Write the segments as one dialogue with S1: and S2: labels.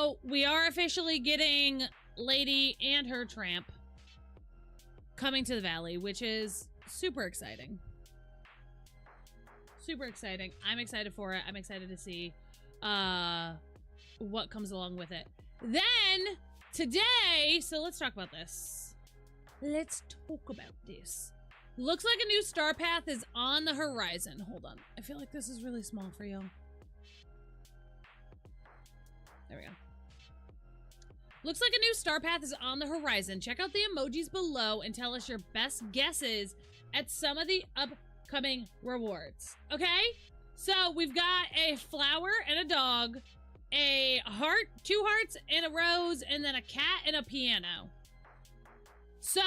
S1: So we are officially getting Lady and her tramp coming to the valley, which is super exciting. Super exciting. I'm excited for it. I'm excited to see what comes along with it. Then today, so let's talk about this. Let's talk about this. Looks like a new star path is on the horizon. Hold on. I feel like this is really small for y'all. There we go. Looks like a new star path is on the horizon. Check out the emojis below and tell us your best guesses at some of the upcoming rewards. Okay? So we've got a flower and a dog, a heart, 2 hearts and a rose, and then a cat and a piano. So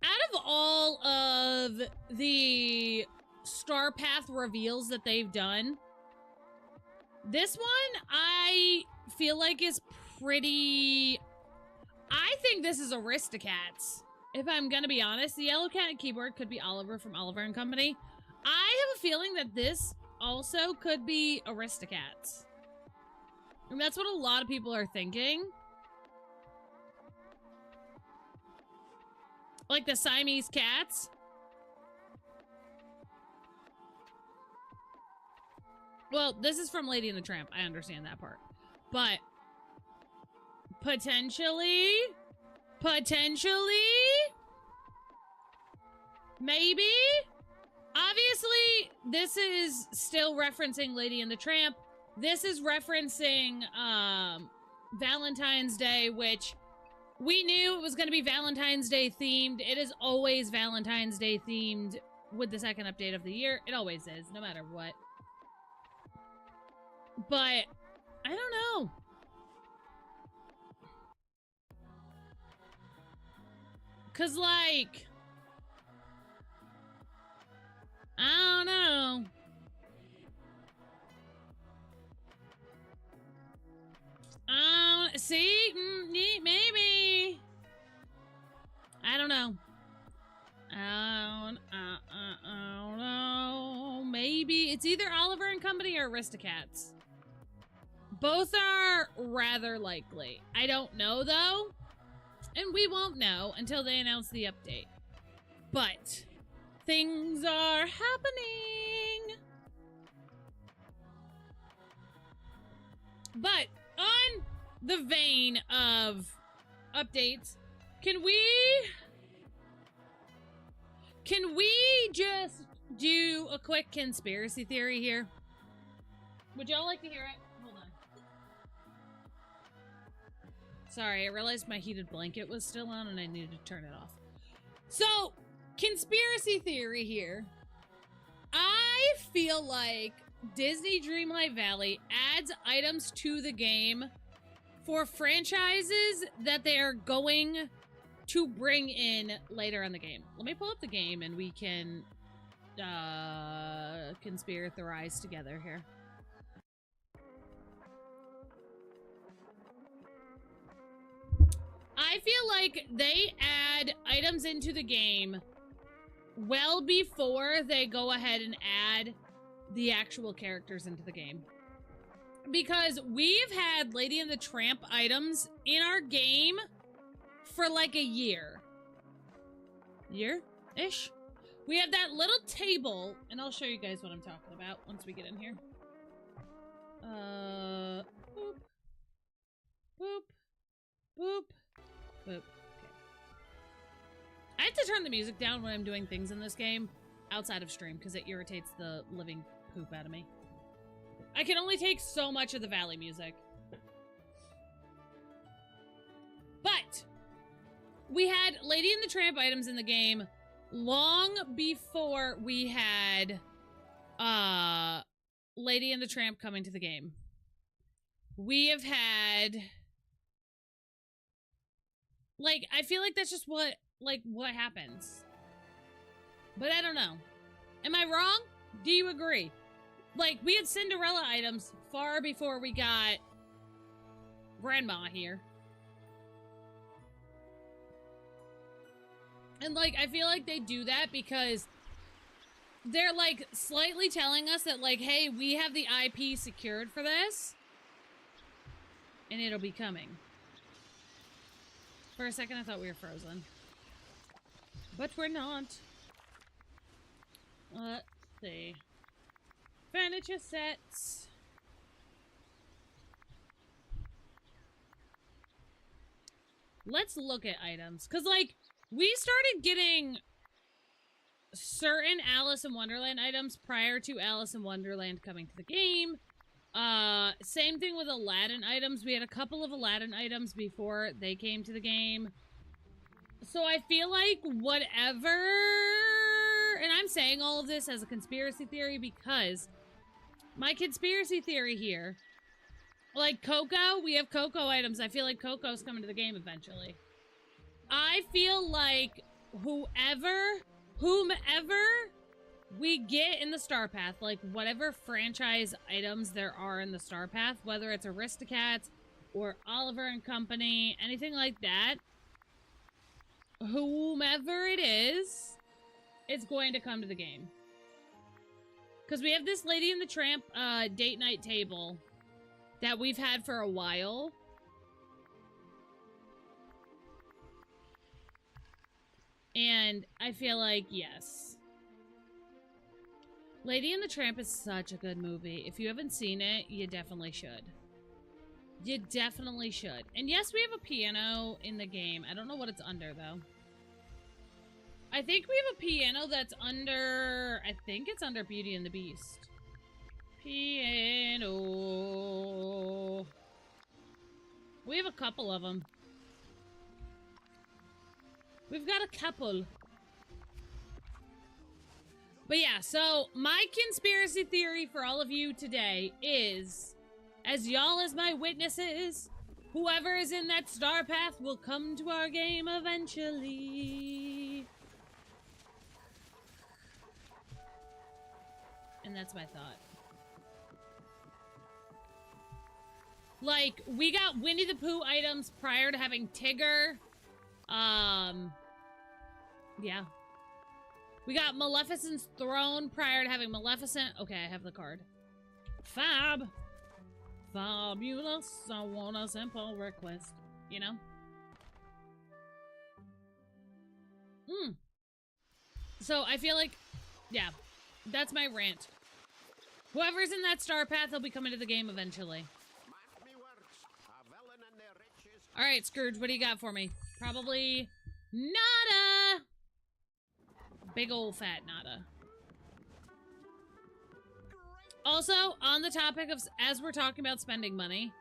S1: out of all of the star path reveals that they've done, this one I feel like is pretty... I think this is Aristocats. If I'm gonna be honest, the yellow cat and keyboard could be Oliver from Oliver and Company. I have a feeling that this also could be Aristocats. And that's what a lot of people are thinking. Like the Siamese cats. Well, this is from Lady and the Tramp. I understand that part. But potentially, maybe. Obviously, this is still referencing Lady and the Tramp. This is referencing Valentine's Day, which we knew it was going to be Valentine's Day themed. It is always Valentine's Day themed with the second update of the year. It always is, no matter what. But I don't know. Cause like, I don't know. See, maybe. I don't know. I don't know. Maybe it's either Oliver and Company or Aristocats. Both are rather likely. I don't know though, and we won't know until they announce the update. But things are happening. But on the vein of updates, can we just do a quick conspiracy theory here? Would y'all like to hear it? Hold on. Sorry, I realized my heated blanket was still on and I needed to turn it off. So, conspiracy theory here. I feel like Disney Dreamlight Valley adds items to the game for franchises that they are going to bring in later in the game. Let me pull up the game and we can conspiracy theorize together here. I feel like they add items into the game well before they go ahead and add the actual characters into the game. Because we've had Lady and the Tramp items in our game for like a year. Year-ish? We have that little table, and I'll show you guys what I'm talking about once we get in here. Boop. Boop. Boop. Boop. Okay. I have to turn the music down when I'm doing things in this game outside of stream because it irritates the living poop out of me. I can only take so much of the Valley music. But we had Lady and the Tramp items in the game long before we had Lady and the Tramp coming to the game. We have had, like, I feel like that's just what happens. But I don't know. Am I wrong? Do you agree? Like, we had Cinderella items far before we got Grandma here. And, like, I feel like they do that because they're, like, slightly telling us that, like, hey, we have the IP secured for this. And it'll be coming. For a second, I thought we were frozen. But we're not. Let's see. Furniture sets. Let's look at items. Because, like, we started getting certain Alice in Wonderland items prior to Alice in Wonderland coming to the game. Same thing with Aladdin items. We had a couple of Aladdin items before they came to the game. So I feel like whatever... And I'm saying all of this as a conspiracy theory because my conspiracy theory here... Like Coco, we have Coco items. I feel like Coco's coming to the game eventually. I feel like whomever we get in the Star Path, like whatever franchise items there are in the Star Path, whether it's Aristocats or Oliver and Company, anything like that, whomever it is, it's going to come to the game. Because we have this Lady and the Tramp date night table that we've had for a while. And I feel like, yes. Lady and the Tramp is such a good movie. If you haven't seen it, you definitely should. You definitely should. And yes, we have a piano in the game. I don't know what it's under, though. I think we have a piano that's under... I think it's under Beauty and the Beast. Piano. We have a couple of them. We've got a couple. But yeah, so my conspiracy theory for all of you today is, as y'all as my witnesses, whoever is in that Star Path will come to our game eventually. And that's my thought. Like, we got Winnie the Pooh items prior to having Tigger. Yeah. We got Maleficent's throne prior to having Maleficent. Okay, I have the card. Fab. Fabulous. I want a simple request. You know? So, I feel like... Yeah. That's my rant. Whoever's in that Star Path will be coming to the game eventually. Alright, Scrooge, what do you got for me? Probably... nada! Big old fat nada. Also, on the topic of, as we're talking about spending money,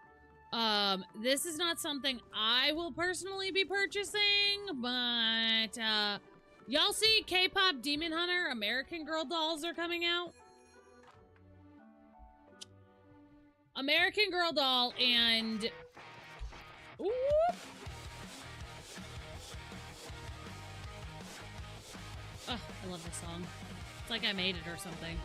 S1: this is not something I will personally be purchasing, but, y'all see K-pop Demon Hunter American Girl dolls are coming out? American Girl doll and... Ooh. Oh, I love this song. It's like I made it or something.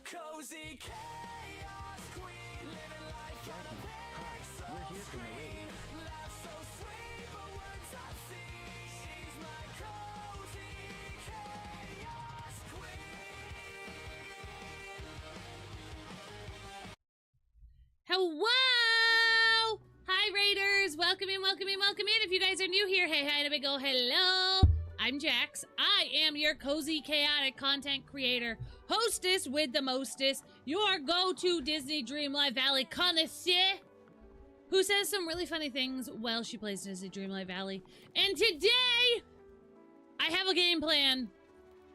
S2: Cozy chaos queen, living life on a pixel screen. Laugh so sweet, but words obscene. She's my cozy chaos queen.
S1: Hello! Hi, Raiders! Welcome in, welcome in, welcome in. If you guys are new here, hey, hi, and a big ol' hello. I'm Jax. I am your cozy, chaotic content creator, hostess with the mostest, your go-to Disney Dreamlight Valley connoisseur, who says some really funny things while she plays Disney Dreamlight Valley. And today, I have a game plan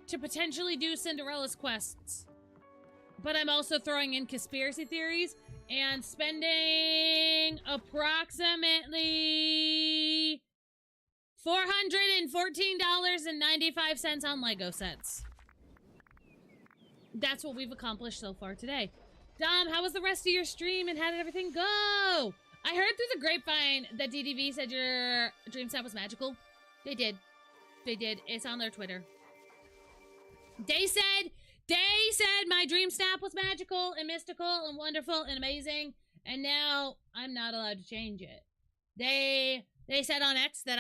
S1: to potentially do Cinderella's quests. But I'm also throwing in conspiracy theories and spending approximately $414.95 on Lego sets. That's what we've accomplished so far today. Dom, how was the rest of your stream and how did everything go? I heard through the grapevine that DDV said your dream set was magical. They did. They did. It's on their Twitter. They said my dream snap was magical and mystical and wonderful and amazing, and now I'm not allowed to change it. They said on X that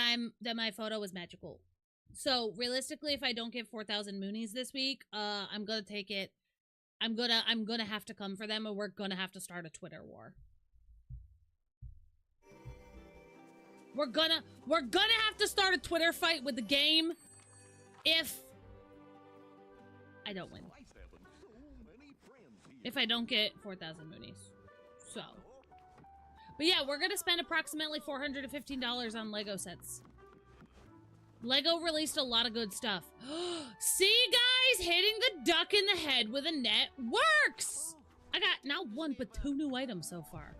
S1: my photo was magical. So realistically, if I don't get 4,000 Moonies this week, I'm gonna take it. I'm gonna have to come for them, and we're gonna have to start a Twitter war. We're gonna have to start a Twitter fight with the game if I don't win. If I don't get 4,000 Moonies. So. But yeah, we're gonna spend approximately $415 on Lego sets. Lego released a lot of good stuff. See, guys? Hitting the duck in the head with a net works! I got not one, but 2 new items so far.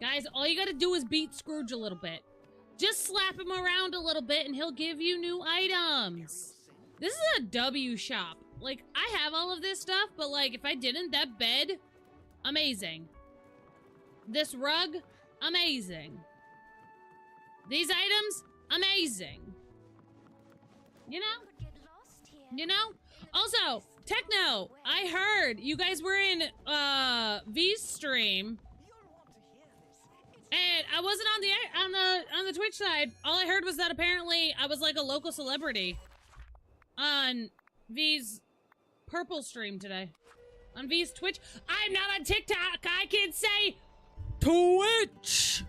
S1: Guys, all you gotta do is beat Scrooge a little bit. Just slap him around a little bit and he'll give you new items. This is a W shop. Like, I have all of this stuff, but like, if I didn't, that bed, amazing. This rug, amazing. These items, amazing. You know? You know? Also, Techno, I heard you guys were in V's stream. And I wasn't on the Twitch side. All I heard was that apparently I was like a local celebrity on V's purple stream today. On V's Twitch. I'm not on TikTok. I can say Twitch.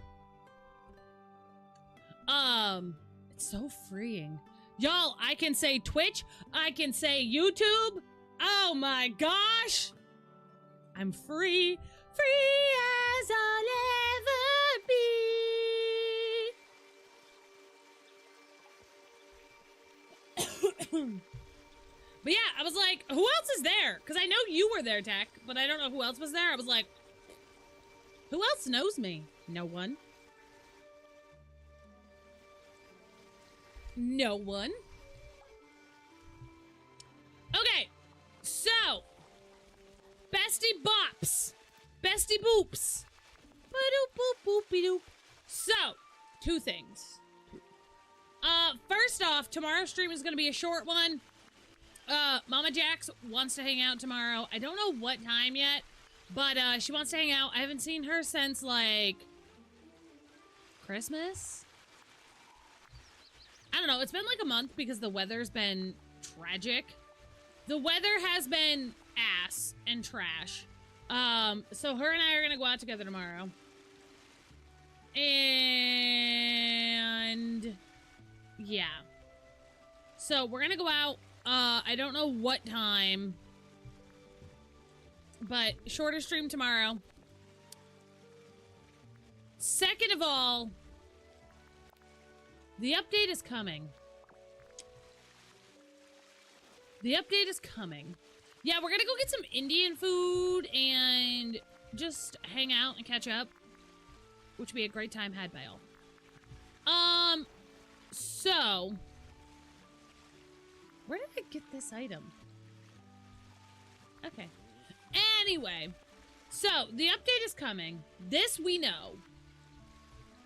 S1: It's so freeing. Y'all, I can say Twitch. I can say YouTube. Oh my gosh. I'm free. Free as I'll ever be. But yeah, I was like, who else is there? Because I know you were there, Tech, but I don't know who else was there. I was like, who else knows me? No one. No one. Okay, so Bestie Bops. Bestie Boops. Ba-doop boop boopy doop. So, 2 things. First off, tomorrow's stream is gonna be a short one. Mama Jax wants to hang out tomorrow. I don't know what time yet, but she wants to hang out. I haven't seen her since like Christmas. I don't know. It's been like a month because the weather's been tragic. The weather has been ass and trash. So her and I are gonna go out together tomorrow. And yeah. So we're gonna go out. I don't know what time, but shorter stream tomorrow. Second of all, the update is coming. The update is coming. Yeah, we're gonna go get some Indian food and just hang out and catch up, which would be a great time had by all. So where did I get this item? Okay. Anyway, so the update is coming. This we know.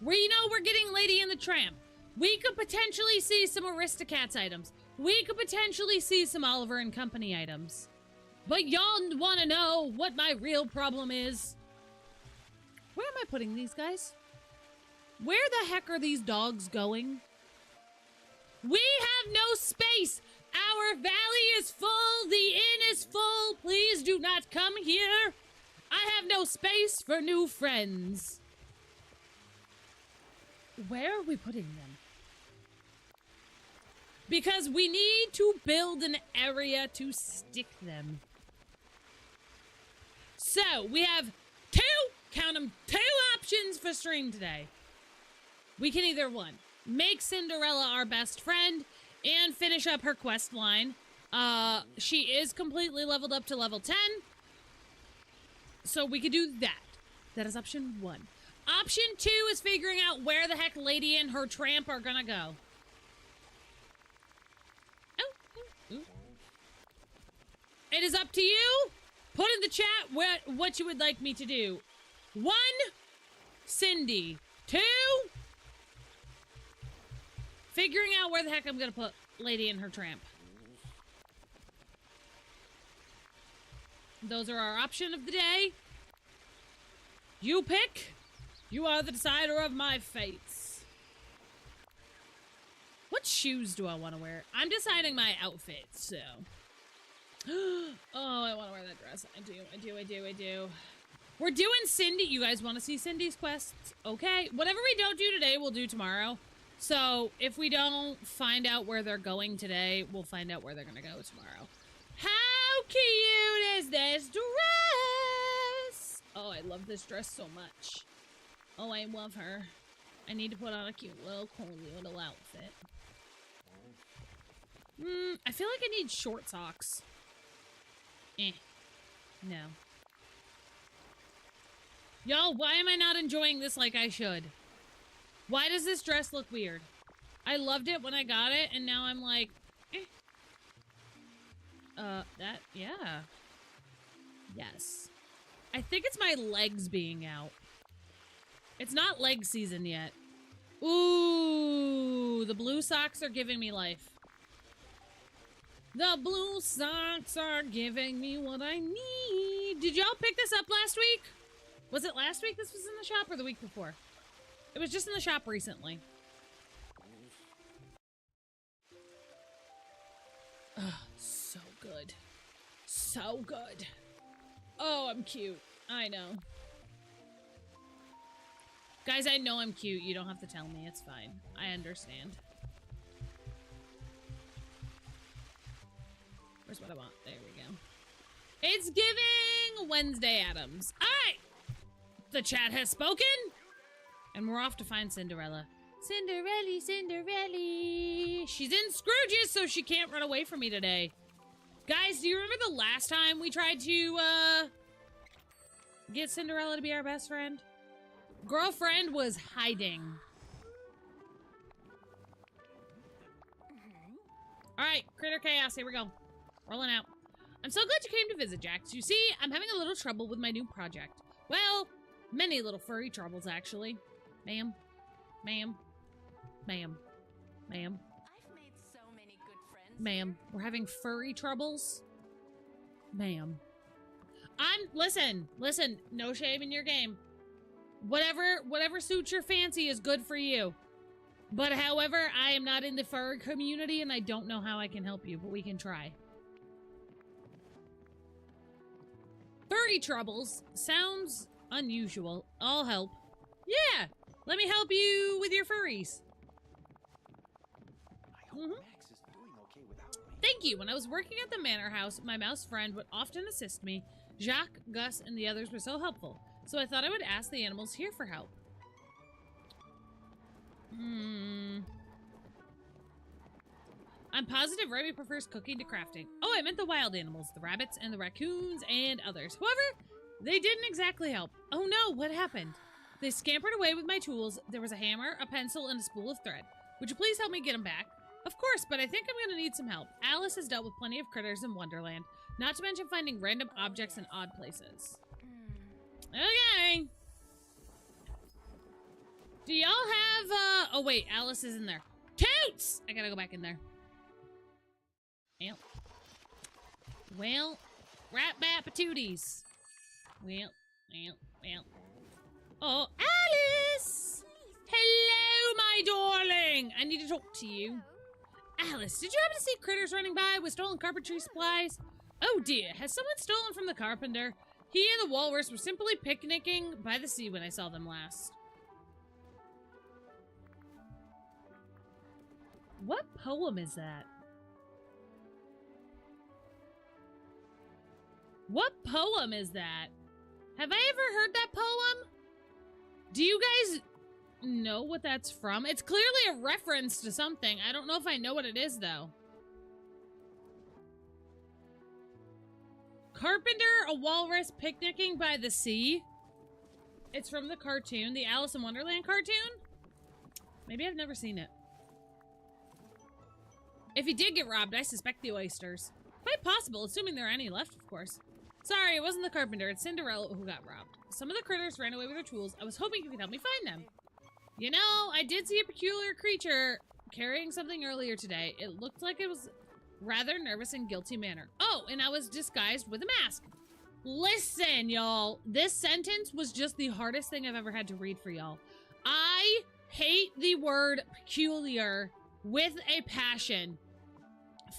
S1: We know we're getting Lady and the Tramp. We could potentially see some Aristocats items. We could potentially see some Oliver and Company items. But y'all want to know what my real problem is? Where am I putting these guys? Where the heck are these dogs going? We have no space. Our valley is full. The inn is full. Please do not come here. I have no space for new friends. Where are we putting them? Because we need to build an area to stick them. So, we have 2, count them, 2 options for stream today. We can either, 1, make Cinderella our best friend and finish up her quest line. She is completely leveled up to level 10. So we could do that. That is option 1. Option 2 is figuring out where the heck Lady and her tramp are gonna go. It is up to you. Put in the chat what you would like me to do. 1, Cindy. 2, figuring out where the heck I'm gonna put Lady and her tramp. Those are our option of the day. You pick. You are the decider of my fates. What shoes do I want to wear? I'm deciding my outfit, so. Oh, I want to wear that dress. I do. We're doing Cindy. You guys want to see Cindy's quests? Okay. Whatever we don't do today, we'll do tomorrow. So if we don't find out where they're going today, we'll find out where they're going to go tomorrow. How cute is this dress? Oh, I love this dress so much. Oh, I love her. I need to put on a cute little cozy little outfit. I feel like I need short socks. No. Y'all, why am I not enjoying this like I should? Why does this dress look weird? I loved it when I got it, and now I'm like, yeah. Yes. I think it's my legs being out. It's not leg season yet. Ooh, the blue socks are giving me life. The blue socks are giving me what I need. Did y'all pick this up last week? Was it last week this was in the shop or the week before? It was just in the shop recently. Oh, so good. So good. Oh, I'm cute. I know. Guys, I know I'm cute. You don't have to tell me. It's fine. I understand. Where's what I want? There we go. It's giving Wednesday Addams. All right. The chat has spoken. And we're off to find Cinderella. Cinderella, Cinderella. She's in Scrooge's, so she can't run away from me today. Guys, do you remember the last time we tried to, get Cinderella to be our best friend? Girlfriend was hiding. Alright, Critter Chaos, here we go. Rolling out. I'm so glad you came to visit, Jax. You see, I'm having a little trouble with my new project. Well, many little furry troubles, actually. Ma'am. Ma'am. Ma'am. Ma'am.
S3: I've made so many good friends.
S1: Ma'am, we're having furry troubles? Ma'am. Listen, no shame in your game. Whatever suits your fancy is good for you. But however, I am not in the furry community and I don't know how I can help you, but we can try. Furry troubles sounds unusual. I'll help. Yeah, let me help you with your furries.
S4: I hope Max is doing okay without me.
S1: Thank you. When I was working at the manor house, my mouse friend would often assist me. Jacques, Gus, and the others were so helpful. So I thought I would ask the animals here for help. I'm positive Remy prefers cooking to crafting. Oh, I meant the wild animals, the rabbits and the raccoons and others. However, they didn't exactly help. Oh no, what happened? They scampered away with my tools. There was a hammer, a pencil, and a spool of thread. Would you please help me get them back? Of course, but I think I'm gonna need some help. Alice has dealt with plenty of critters in Wonderland, not to mention finding random objects in odd places. Okay. Do y'all have, oh wait, Alice is in there. Toots! I gotta go back in there. Well, rat-bat-patooties. Well. Oh, Alice! Hello, my darling! I need to talk to you. Alice, did you happen to see critters running by with stolen carpentry supplies? Oh dear, has someone stolen from the carpenter? He and the walrus were simply picnicking by the sea when I saw them last. What poem is that? What poem is that? Have I ever heard that poem? Do you guys know what that's from? It's clearly a reference to something. I don't know if I know what it is, though. Carpenter, a walrus picnicking by the sea. It's from the cartoon, the Alice in Wonderland cartoon? Maybe I've never seen it. If he did get robbed, I suspect the oysters. Quite possible, assuming there are any left, of course. Sorry, it wasn't the carpenter. It's Cinderella who got robbed. Some of the critters ran away with their tools. I was hoping you could help me find them. You know, I did see a peculiar creature carrying something earlier today. It looked like it was rather nervous and guilty manner. Oh, and I was disguised with a mask. Listen, y'all. This sentence was just the hardest thing I've ever had to read for y'all. I hate the word peculiar with a passion.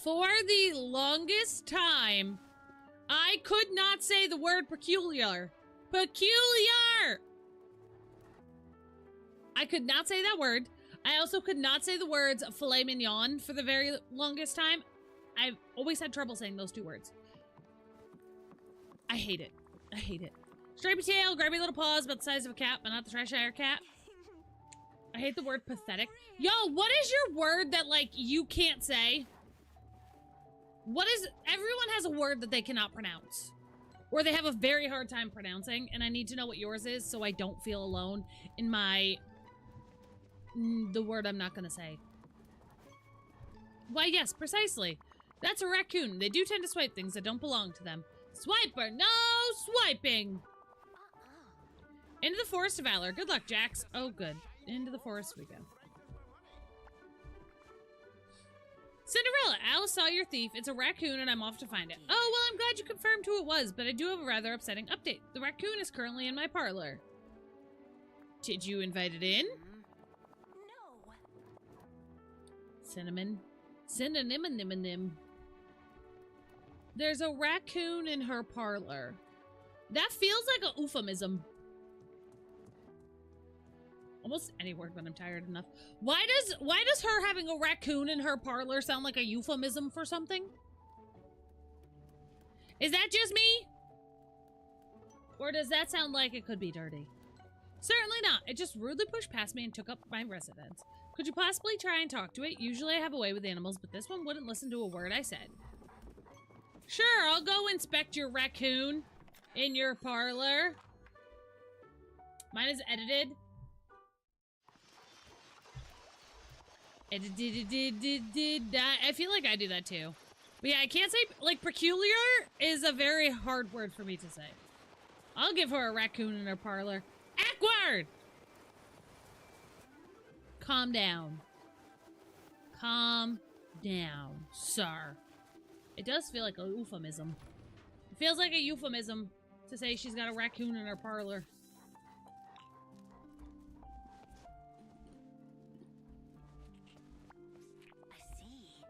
S1: For the longest time, I could not say the word peculiar. Peculiar! I could not say that word. I also could not say the words filet mignon for the very longest time. I've always had trouble saying those two words. I hate it. I hate it. Stripy tail, grabby little paws about the size of a cat, but not the Cheshire cat. I hate the word pathetic. Yo, what is your word that, like, you can't say? What is... Everyone has a word that they cannot pronounce. Or they have a very hard time pronouncing, and I need to know what yours is so I don't feel alone in my... the word I'm not gonna say. Why, yes, precisely. That's a raccoon. They do tend to swipe things that don't belong to them. Swiper, no swiping! Into the Forest of Valor. Good luck, Jax. Oh, good. Into the forest we go. Cinderella, Alice saw your thief. It's a raccoon and I'm off to find it. Oh, well, I'm glad you confirmed who it was, but I do have a rather upsetting update. The raccoon is currently in my parlor. Did you invite it in?
S3: No.
S1: Cinnamon. Cinnamon. There's a raccoon in her parlor. That feels like a euphemism. Almost any word when I'm tired enough. Why does her having a raccoon in her parlor sound like a euphemism for something? Is that just me? Or does that sound like it could be dirty? Certainly not. It just rudely pushed past me and took up my residence. Could you possibly try and talk to it? Usually I have a way with animals, but this one wouldn't listen to a word I said. Sure, I'll go inspect your raccoon in your parlor. Mine is edited. I feel like I do that too. But yeah, I can't say, like, peculiar is a very hard word for me to say. I'll give her a raccoon in her parlor. Awkward! Calm down. Calm down, sir. It does feel like a euphemism. It feels like a euphemism to say she's got a raccoon in her parlor.
S3: I see.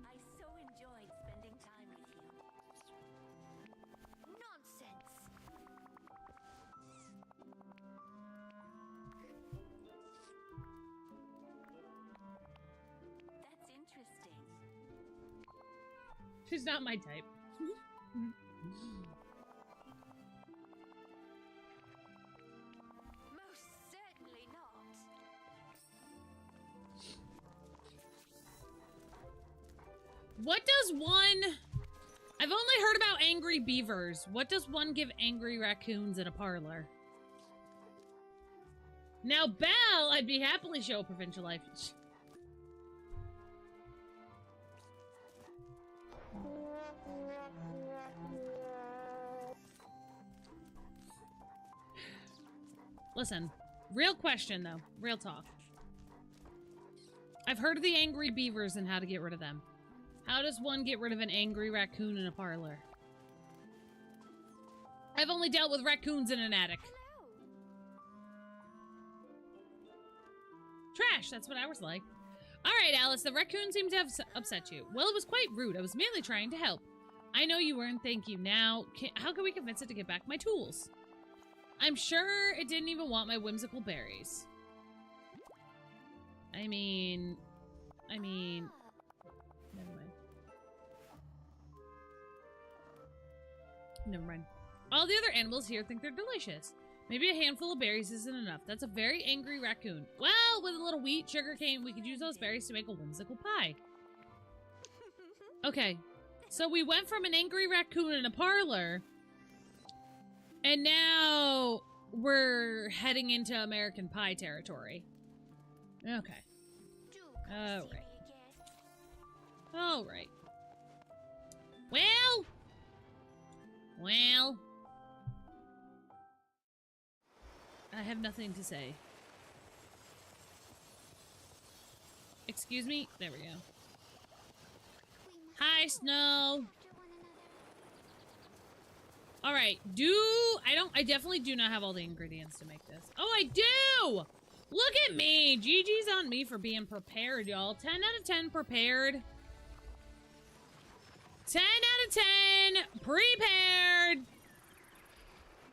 S3: I so enjoyed spending time with you. Nonsense. That's interesting.
S1: She's not my type.
S3: Most certainly not.
S1: What does one... I've only heard about angry beavers. What does one give angry raccoons in a parlor? Now, Belle, I'd be happily show provincial life. Listen, real question though, real talk. I've heard of the angry beavers and how to get rid of them. How does one get rid of an angry raccoon in a parlor? I've only dealt with raccoons in an attic. Trash, that's what ours like. Alright, Alice, the raccoon seemed to have upset you. Well, it was quite rude. I was merely trying to help. I know you weren't, thank you. Now, how can we convince it to get back my tools? I'm sure it didn't even want my whimsical berries. I mean... Never mind. Never mind. All the other animals here think they're delicious. Maybe a handful of berries isn't enough. That's a very angry raccoon. Well, with a little wheat, sugar cane, we could use those berries to make a whimsical pie. Okay, so we went from an angry raccoon in a parlor, and now we're heading into American Pie territory. Okay. Alright. Alright. Well. I have nothing to say. Excuse me? There we go. Hi, Snow. Alright, I definitely do not have all the ingredients to make this. Oh, I do! Look at me! GG's on me for being prepared, y'all. 10 out of 10 prepared. 10 out of 10 prepared!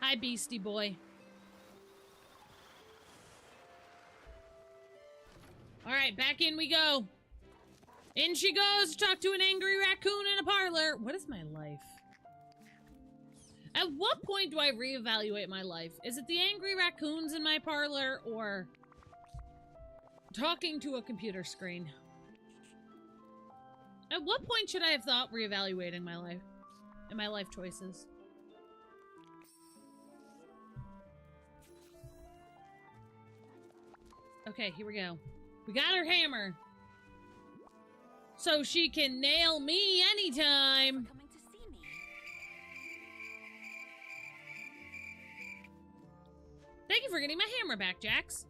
S1: Hi, Beastie Boy. Alright, back in we go. In she goes to talk to an angry raccoon in a parlor. What is my life? At what point do I reevaluate my life? Is it the angry raccoons in my parlor or talking to a computer screen? At what point should I have thought reevaluating my life and my life choices? Okay, here we go. We got her hammer. So she can nail me anytime.
S3: Coming to see me.
S1: Thank you for getting my hammer back, Jax.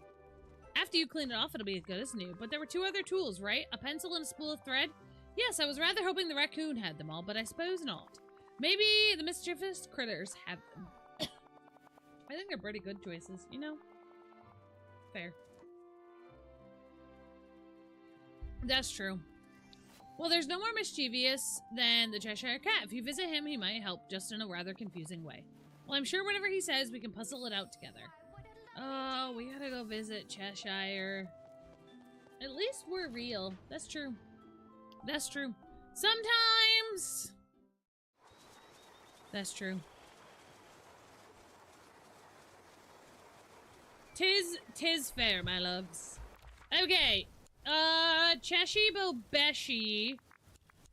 S1: After you clean it off, it'll be as good as new. But there were 2 other tools, right? A pencil and a spool of thread? Yes, I was rather hoping the raccoon had them all, but I suppose not. Maybe the mischievous critters have them. I think they're pretty good choices, you know? Fair. That's true. Well, there's no more mischievous than the Cheshire Cat. If you visit him, he might help, just in a rather confusing way. Well, I'm sure whatever he says, we can puzzle it out together. Oh, we gotta go visit Cheshire. At least we're real. That's true. That's true. Sometimes. That's true. Tis fair, my loves. Okay. Cheshibo Beshi.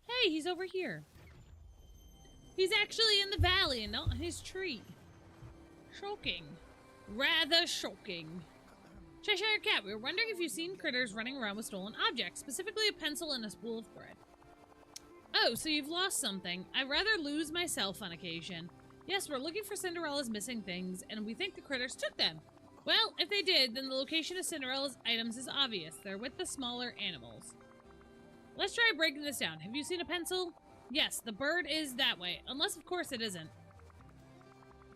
S1: Hey, he's over here. He's actually in the valley and not in his tree. Shocking. Rather shocking. Cheshire Cat, we were wondering if you've seen critters running around with stolen objects, specifically a pencil and a spool of thread. Oh, so you've lost something. I'd rather lose myself on occasion. Yes, we're looking for Cinderella's missing things, and we think the critters took them. Well, if they did, then the location of Cinderella's items is obvious. They're with the smaller animals. Let's try breaking this down. Have you seen a pencil? Yes, the bird is that way. Unless, of course, it isn't.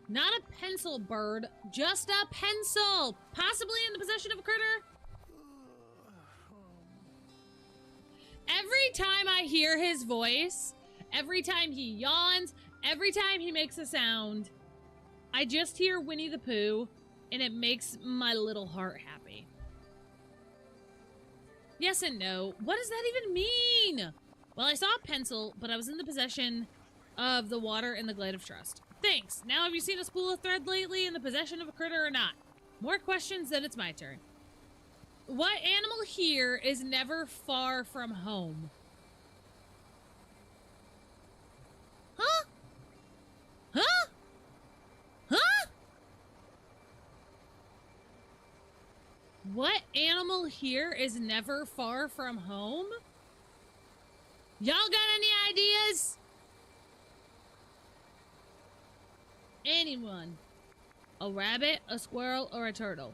S1: Not a pencil bird, just a pencil! Possibly in the possession of a critter? Every time I hear his voice, every time he yawns, every time he makes a sound, I just hear Winnie the Pooh, and it makes my little heart happy. Yes and no. What does that even mean? Well, I saw a pencil, but I was in the possession of the water in the Glade of Trust. Thanks. Now have you seen a spool of thread lately in the possession of a critter or not? More questions, then it's my turn. What animal here is never far from home? Huh? Huh? Huh? What animal here is never far from home? Y'all got any ideas? Anyone? A rabbit, a squirrel, or a turtle?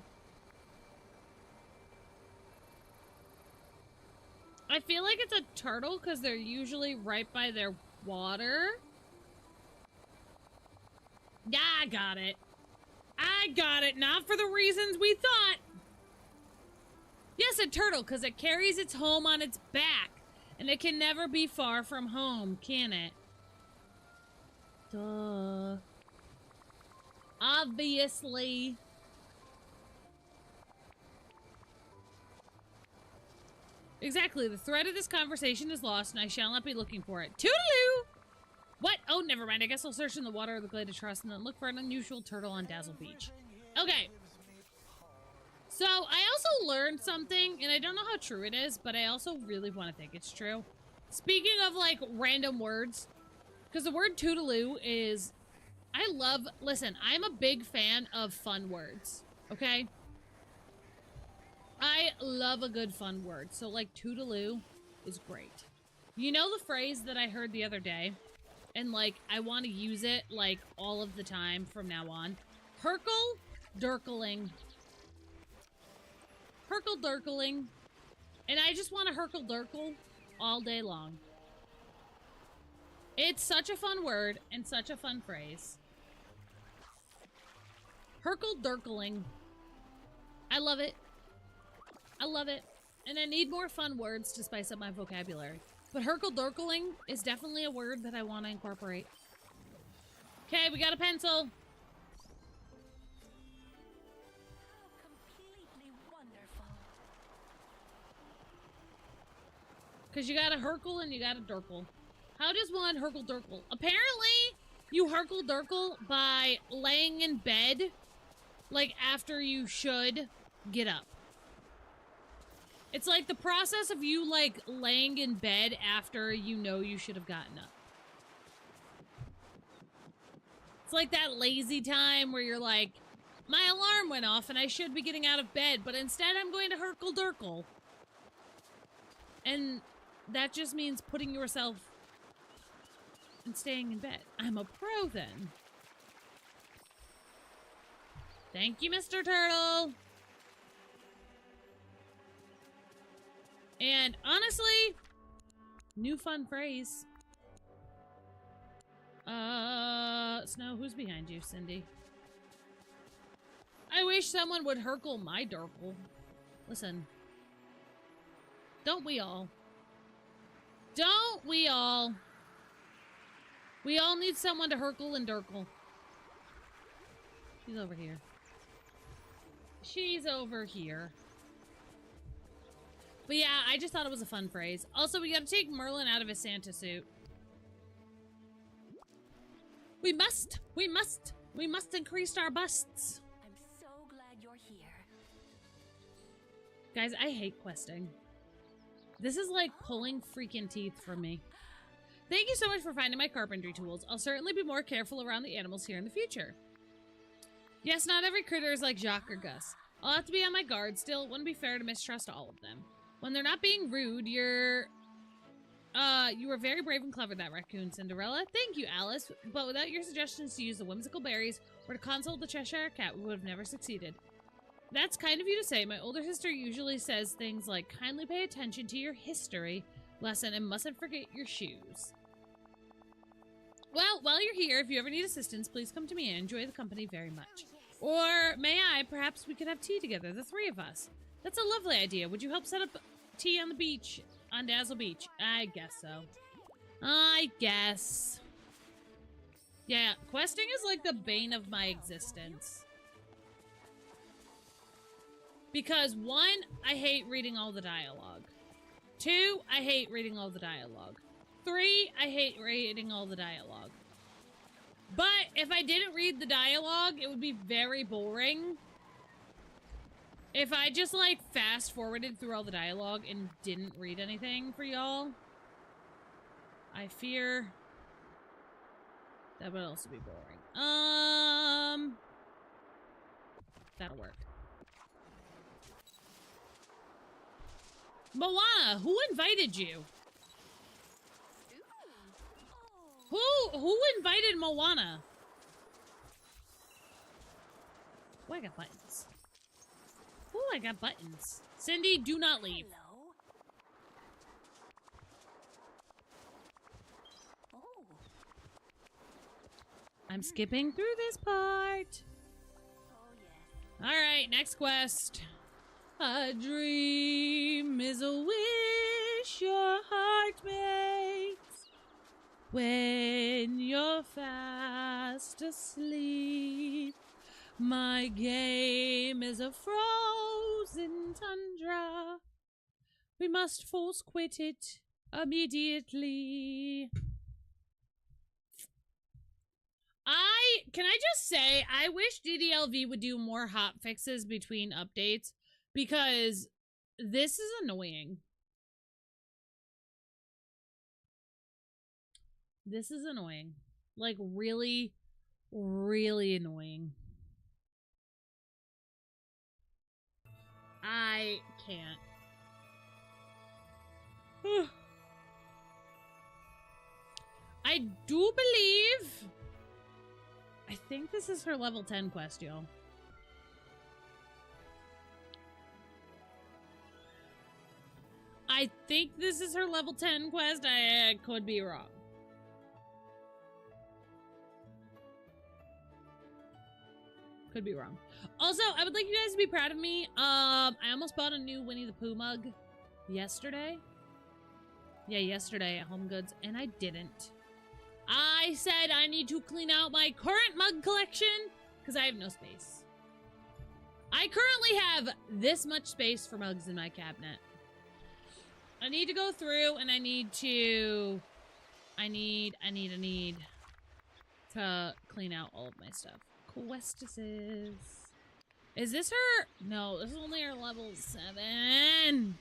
S1: I feel like it's a turtle because they're usually right by their water. Yeah, I got it. I got it. Not for the reasons we thought. Yes, a turtle because it carries its home on its back. And it can never be far from home, can it? Duh. Obviously. Exactly. The thread of this conversation is lost, and I shall not be looking for it. Toodaloo! What? Oh, never mind. I guess I'll search in the water of the Glade of Trust and then look for an unusual turtle on Dazzle Beach. Okay. So, I also learned something, and I don't know how true it is, but I also really want to think it's true. Speaking of, like, random words, because the word toodaloo is... Listen, I'm a big fan of fun words, okay? I love a good fun word, so, like, toodaloo is great. You know the phrase that I heard the other day? And, like, I want to use it, like, all of the time from now on. Herkle-durkling. Herkle-durkling. And I just want to herkle-durkle all day long. It's such a fun word and such a fun phrase. Herkle-durkling. I love it. I love it. And I need more fun words to spice up my vocabulary. But herkle-durkling is definitely a word that I want to incorporate. Okay, we got a pencil.
S3: How completely wonderful.
S1: Because you got a herkle and you got a durkle. How does one herkle-durkle? Apparently, you herkle-durkle by laying in bed, like, after you should get up. It's like the process of you, like, laying in bed after you know you should have gotten up. It's like that lazy time where you're like, my alarm went off and I should be getting out of bed, but instead I'm going to herkle-durkle. And that just means putting yourself and staying in bed. I'm a pro then. Thank you, Mr. Turtle. And honestly, new fun phrase. Snow, who's behind you, Cindy? I wish someone would herkle my durkle. Listen. Don't we all? Don't we all? We all need someone to herkle and durkle. She's over here. She's over here. But yeah, I just thought it was a fun phrase. Also, we gotta take Merlin out of his Santa suit. We must increase our busts.
S3: I'm so glad you're here.
S1: Guys, I hate questing. This is like pulling freaking teeth from me. Thank you so much for finding my carpentry tools. I'll certainly be more careful around the animals here in the future. Yes, not every critter is like Jacques or Gus. I'll have to be on my guard still. It wouldn't be fair to mistrust all of them. When they're not being rude, you were very brave and clever, that raccoon, Cinderella. Thank you, Alice. But without your suggestions to use the whimsical berries or to console the Cheshire Cat, we would have never succeeded. That's kind of you to say. My older sister usually says things like, kindly pay attention to your history lesson and mustn't forget your shoes. Well, while you're here, if you ever need assistance, please come to me. I enjoy the company very much. Or may I? Perhaps we could have tea together, the three of us. That's a lovely idea. Would you help set up tea on the beach? On Dazzle Beach? I guess so. I guess. Yeah, questing is like the bane of my existence. Because, one, I hate reading all the dialogue. Two, I hate reading all the dialogue. Three, I hate reading all the dialogue. But if I didn't read the dialogue, it would be very boring. If I just, like, fast-forwarded through all the dialogue and didn't read anything for y'all, I fear that would also be boring. That'll work. Moana, who invited you? Who invited Moana? Oh, I got buttons. Oh, I got buttons. Cindy, do not leave.
S3: Hello. Oh.
S1: I'm skipping through this part.
S3: Oh yes.
S1: Alright, next quest. A dream is a wish your heart makes when you're fast asleep. My game is a frozen tundra. We must force quit it immediately. Can I just say, I wish DDLV would do more hot fixes between updates, because this is annoying. This is annoying. Like, really, really annoying. I can't. I do believe... I think this is her level 10 quest, y'all. I think this is her level 10 quest. I could be wrong. Could be wrong. Also, I would like you guys to be proud of me. I almost bought a new Winnie the Pooh mug yesterday. Yeah, yesterday at Home Goods, and I didn't. I said I need to clean out my current mug collection because I have no space. I currently have this much space for mugs in my cabinet. I need to go through and I need to clean out all of my stuff. Questesses. Is this her? No, this is only her level 7.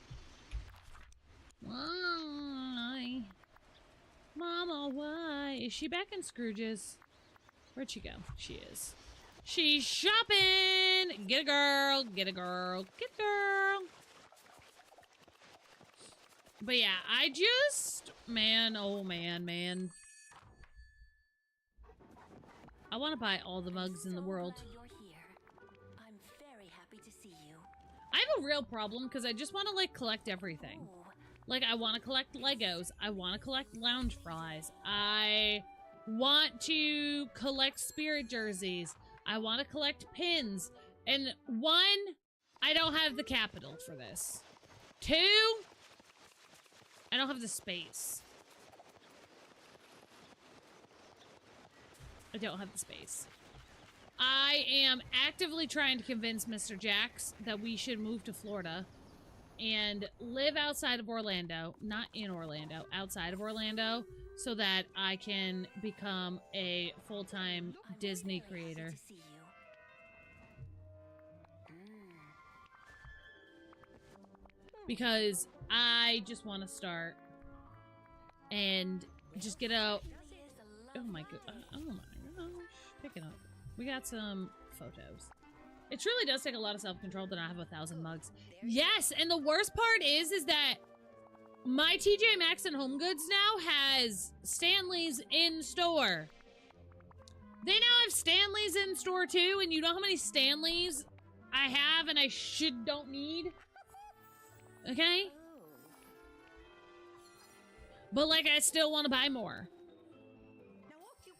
S1: Why? Mama, why? Is she back in Scrooge's? Where'd she go? She is. She's shopping! Get a girl, get a girl, get a girl. But yeah, I just... Man, oh man. I want to buy all the mugs in the world.
S3: You're here. I'm very happy to see you.
S1: I have a real problem because I just want to, like, collect everything.
S3: Oh,
S1: Like, I want to collect Legos. I want to collect lounge flies. I want to collect spirit jerseys. I want to collect pins. And 1, I don't have the capital for this. 2, I don't have the space. I don't have the space. I am actively trying to convince Mr. Jax that we should move to Florida and live outside of Orlando, not in Orlando, outside of Orlando, so that I can become a full-time
S3: I'm
S1: Disney
S3: very happy
S1: creator.
S3: to see you.
S1: Because I just want to start and just get out. Oh my god! Oh my gosh! Pick it up. We got some photos. It truly does take a lot of self-control to not have 1,000 mugs. Yes, and the worst part is that my TJ Maxx and Home Goods now has Stanley's in store. They now have Stanley's in store too, and you know how many Stanley's I have and I don't need? Okay? But, like, I still want to buy more.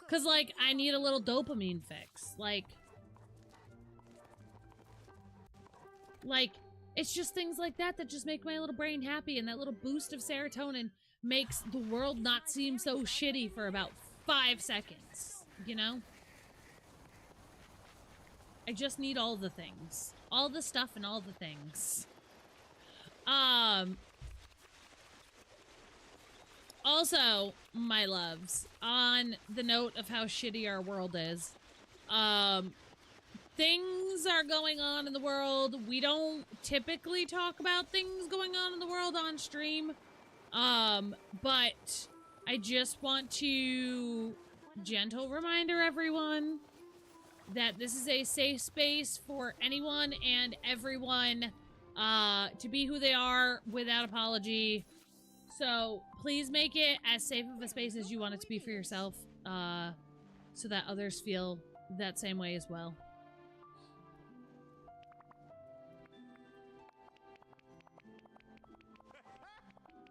S1: Because, like, I need a little dopamine fix. Like, it's just things like that that just make my little brain happy, and that little boost of serotonin makes the world not seem so shitty for about 5 seconds, you know? I just need all the things. All the stuff and all the things. Also, my loves, on the note of how shitty our world is, things are going on in the world. We don't typically talk about things going on in the world on stream. But I just want to gentle reminder everyone that this is a safe space for anyone and everyone to be who they are without apology. So please make it as safe of a space as you want it to be for yourself, so that others feel that same way as well.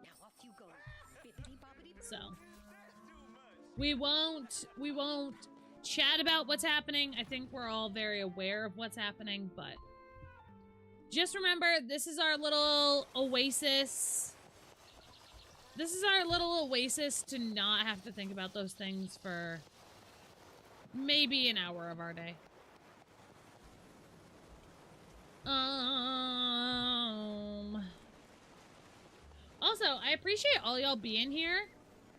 S3: Now off you go.
S1: So we won't chat about what's happening. I think we're all very aware of what's happening, but just remember, this is our little oasis. This is our little oasis to not have to think about those things for maybe an hour of our day. Also, I appreciate all y'all being here.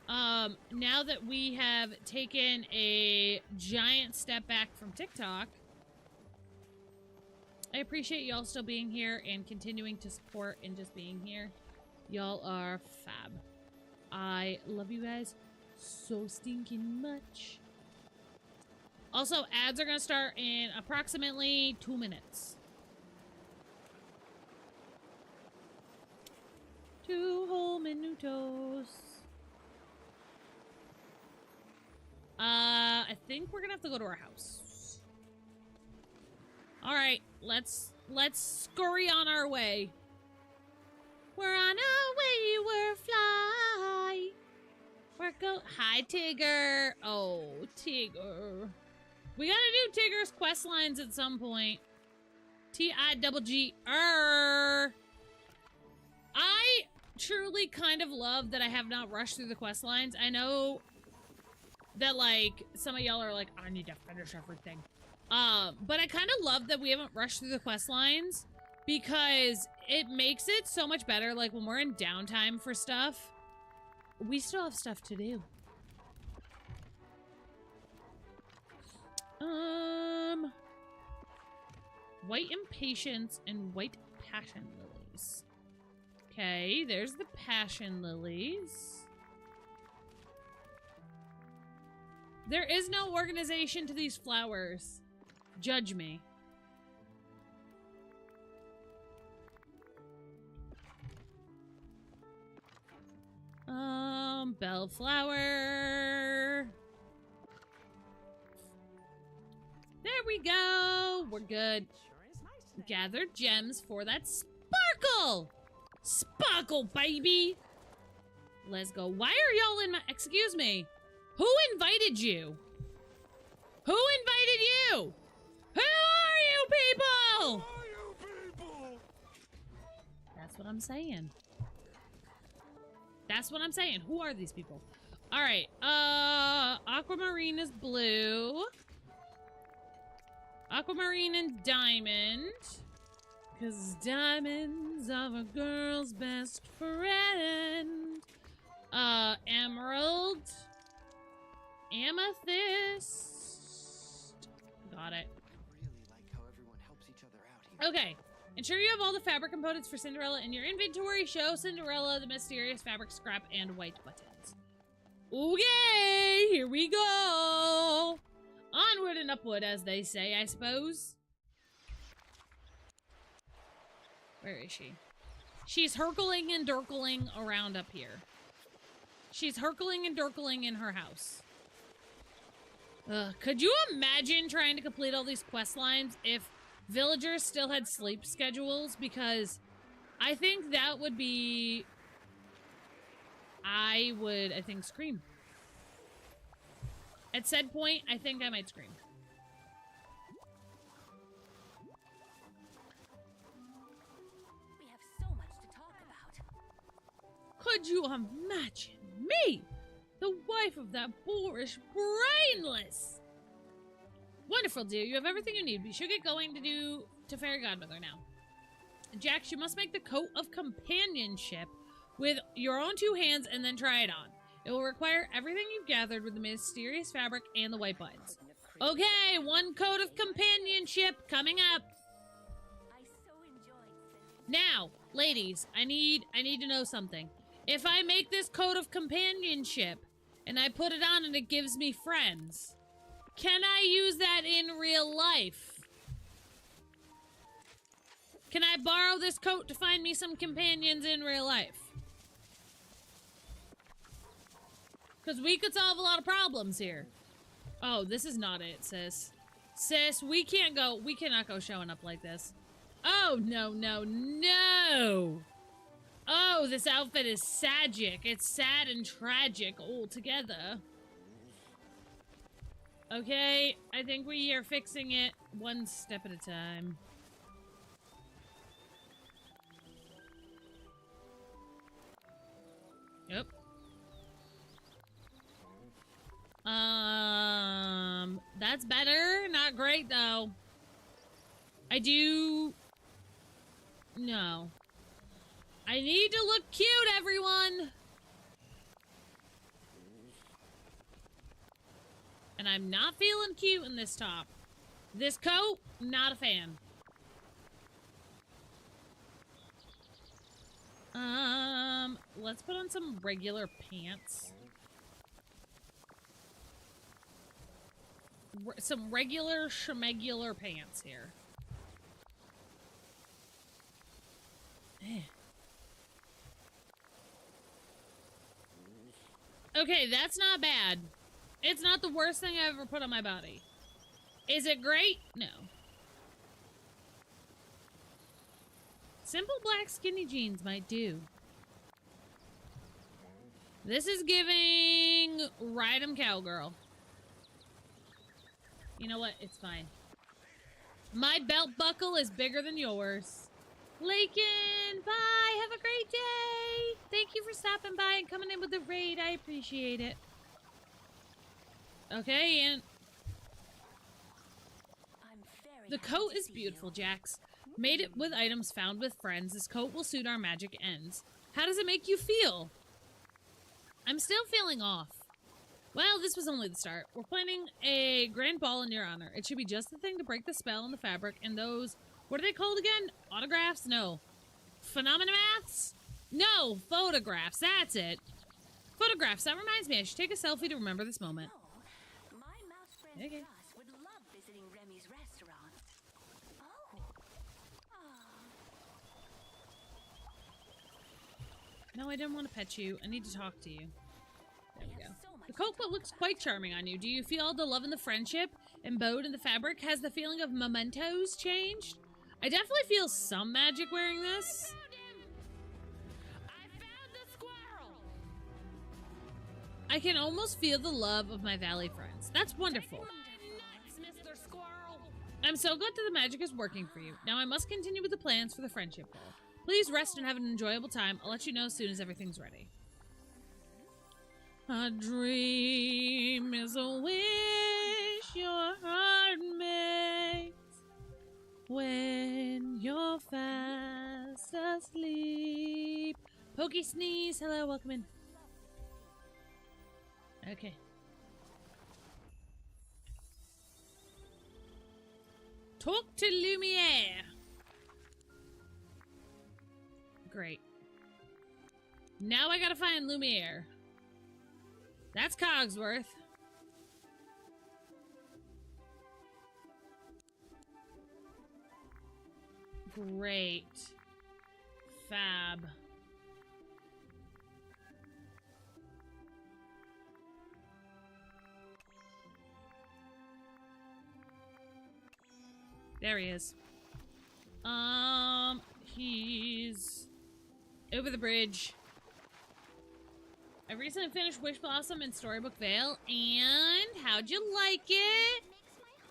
S1: Now that we have taken a giant step back from TikTok, I appreciate y'all still being here and continuing to support and just being here. Y'all are fab. I love you guys so stinking much. Also, ads are gonna start in approximately 2 minutes. 2 whole minutos. I think we're gonna have to go to our house. All right, let's scurry on our way. We're on our way, we're fly. Hi, Tigger. Oh, Tigger. We gotta do Tigger's quest lines at some point. T-I-double-G-R. I truly kind of love that I have not rushed through the quest lines. I know that, like, some of y'all are like, I need to finish everything. But I kind of love that we haven't rushed through the quest lines because it makes it so much better. Like, when we're in downtime for stuff, we still have stuff to do. White impatience and white passion lilies. Okay, there's the passion lilies. There is no organization to these flowers. Judge me. Bellflower. There we go. We're good. Gather gems for that sparkle. Sparkle, baby. Let's go. Why are y'all in my... Excuse me. Who invited you? Who invited you? Who are you people? That's what I'm saying. That's what I'm saying. Who are these people? All right. Aquamarine is blue. Aquamarine and diamond. Because diamonds are a girl's best friend. Emerald. Amethyst. Got it.
S4: I really like how everyone helps each other out here.
S1: Okay. Ensure you have all the fabric components for Cinderella in your inventory. Show Cinderella the mysterious fabric scrap and white buttons. Okay, here we go. Onward and upward, as they say, I suppose. Where is she? She's herkling and dirkling around up here. She's herkling and dirkling in her house. Could you imagine trying to complete all these quest lines if villagers still had sleep schedules? Because I think that would be... I think, scream. At said point, I think I might scream.
S3: We have so much to talk about.
S1: Could you imagine me, the wife of that boorish brainless? Wonderful, dear. You have everything you need. We should get going to Fairy Godmother now. Jax, you must make the coat of companionship with your own two hands and then try it on. It will require everything you've gathered with the mysterious fabric and the white buttons. Okay, one coat of companionship coming up.
S3: I so enjoyed sending.
S1: Now, ladies, I need to know something. If I make this coat of companionship and I put it on and it gives me friends, can I use that in real life? Can I borrow this coat to find me some companions in real life? Because we could solve a lot of problems here. Oh, this is not it, sis. Sis, we cannot go showing up like this. Oh, no, no, no! Oh, this outfit is sagic. It's sad and tragic all together. Okay, I think we are fixing it one step at a time. Yep. That's better. Not great, though. No. I need to look cute, everyone! And I'm not feeling cute in this top. This coat, not a fan. Let's put on some regular pants. Some regular schmegular pants here. Okay, that's not bad. It's not the worst thing I've ever put on my body. Is it great? No. Simple black skinny jeans might do. This is giving Ride 'em Cowgirl. You know what? It's fine. My belt buckle is bigger than yours. Lakin, bye. Have a great day. Thank you for stopping by and coming in with the raid. I appreciate it. Okay, and the coat is beautiful, Jax. Made it with items found with friends. This coat will suit our magic ends. How does it make you feel? I'm still feeling off. Well, this was only the start. We're planning a grand ball in your honor. It should be just the thing to break the spell on the fabric and those... What are they called again? Autographs? No. Phenomenaths? No, photographs. That's it. Photographs. That reminds me. I should take a selfie to remember this moment.
S3: Oh, my mouse friend
S1: Okay.
S3: Russ would love visiting Remy's restaurant. Oh.
S1: No, I didn't want to pet you. I need to talk to you. There we go.
S3: So
S1: The coat looks quite charming on you. Do you feel the love and the friendship embodied in the fabric? Has the feeling of mementos changed? I definitely feel some magic wearing this.
S2: I found the squirrel.
S1: I can almost feel the love of my valley friends. That's wonderful.
S2: Nuts, Mr. Squirrel.
S1: I'm so glad that the magic is working for you. Now I must continue with the plans for the friendship ball. Please rest and have an enjoyable time. I'll let you know as soon as everything's ready. A dream is a wish your heart makes when you're fast asleep. Pokey Sneeze, hello, welcome in. Okay. Talk to Lumiere. Great. Now I gotta find Lumiere. That's Cogsworth. Great. Fab. There he is. He's over the bridge. I recently finished Wish Blossom and Storybook Vale, and how'd you like it?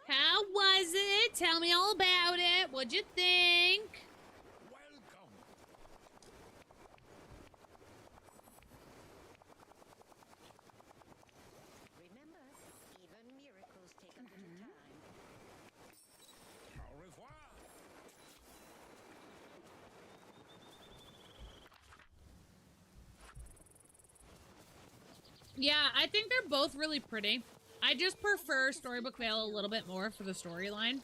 S1: How was it? Tell me all about it. What'd you think?
S3: Remember, even miracles take a little time.
S5: Au revoir.
S1: Yeah, I think they're both really pretty. I just prefer Storybook Vale a little bit more for the storyline.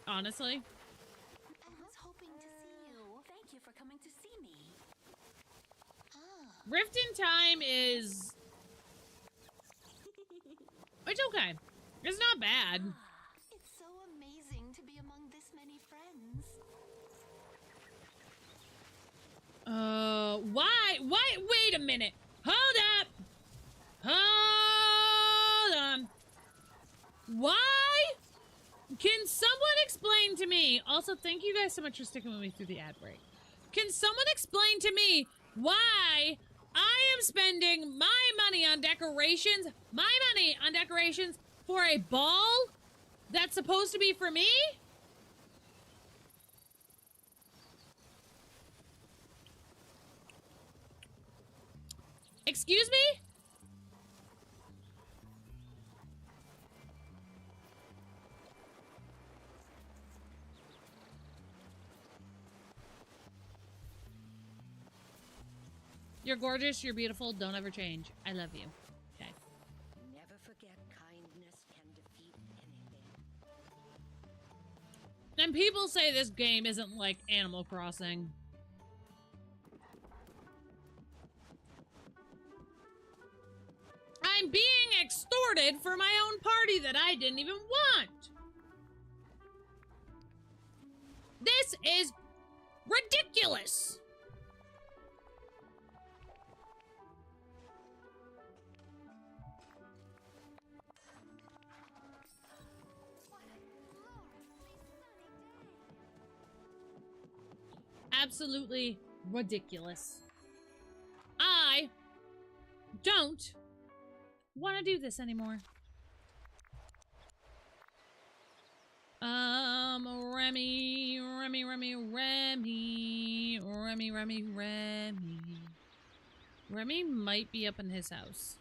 S1: Honestly.
S3: I was hoping to see you. Thank you for coming to see me.
S1: Rift in Time is... It's okay. It's not bad.
S3: It's so amazing to be among this many friends.
S1: Why? Wait a minute. Hold up. Hold on. Why? Can someone explain to me? Also, thank you guys so much for sticking with me through the ad break. Can someone explain to me why I am spending my money on decorations, for a ball that's supposed to be for me? Excuse me? You're gorgeous, you're beautiful, don't ever change. I love you. Okay.
S3: Never forget kindness can defeat anything.
S1: And people say this game isn't like Animal Crossing. I'm being extorted for my own party that I didn't even want. This is ridiculous. Absolutely ridiculous. I don't want to do this anymore. Remy. Remy might be up in his house.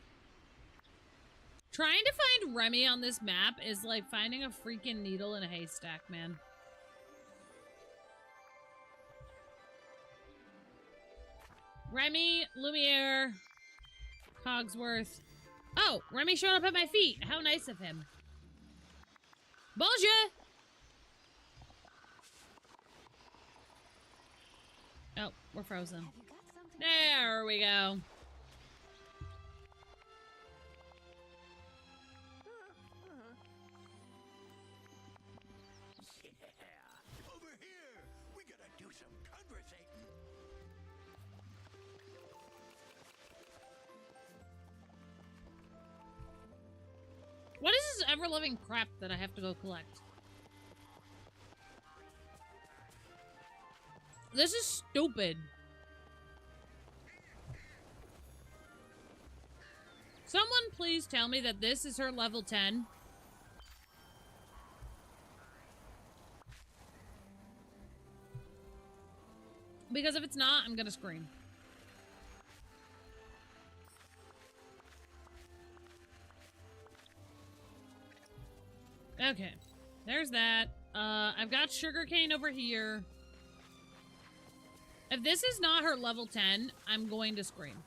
S1: Trying to find Remy on this map is like finding a freaking needle in a haystack, man. Remy, Lumiere, Cogsworth. Oh, Remy showed up at my feet. How nice of him. Bonjour! Oh, we're frozen.
S3: Have you got something?
S1: There we go.
S5: Yeah. Over here. We gotta do some conversating.
S1: What is this ever-loving crap that I have to go collect? This is stupid. Someone please tell me that this is her level 10. Because if it's not, I'm gonna scream. Okay, there's that. I've got sugarcane over here. If this is not her level 10, I'm going to scream.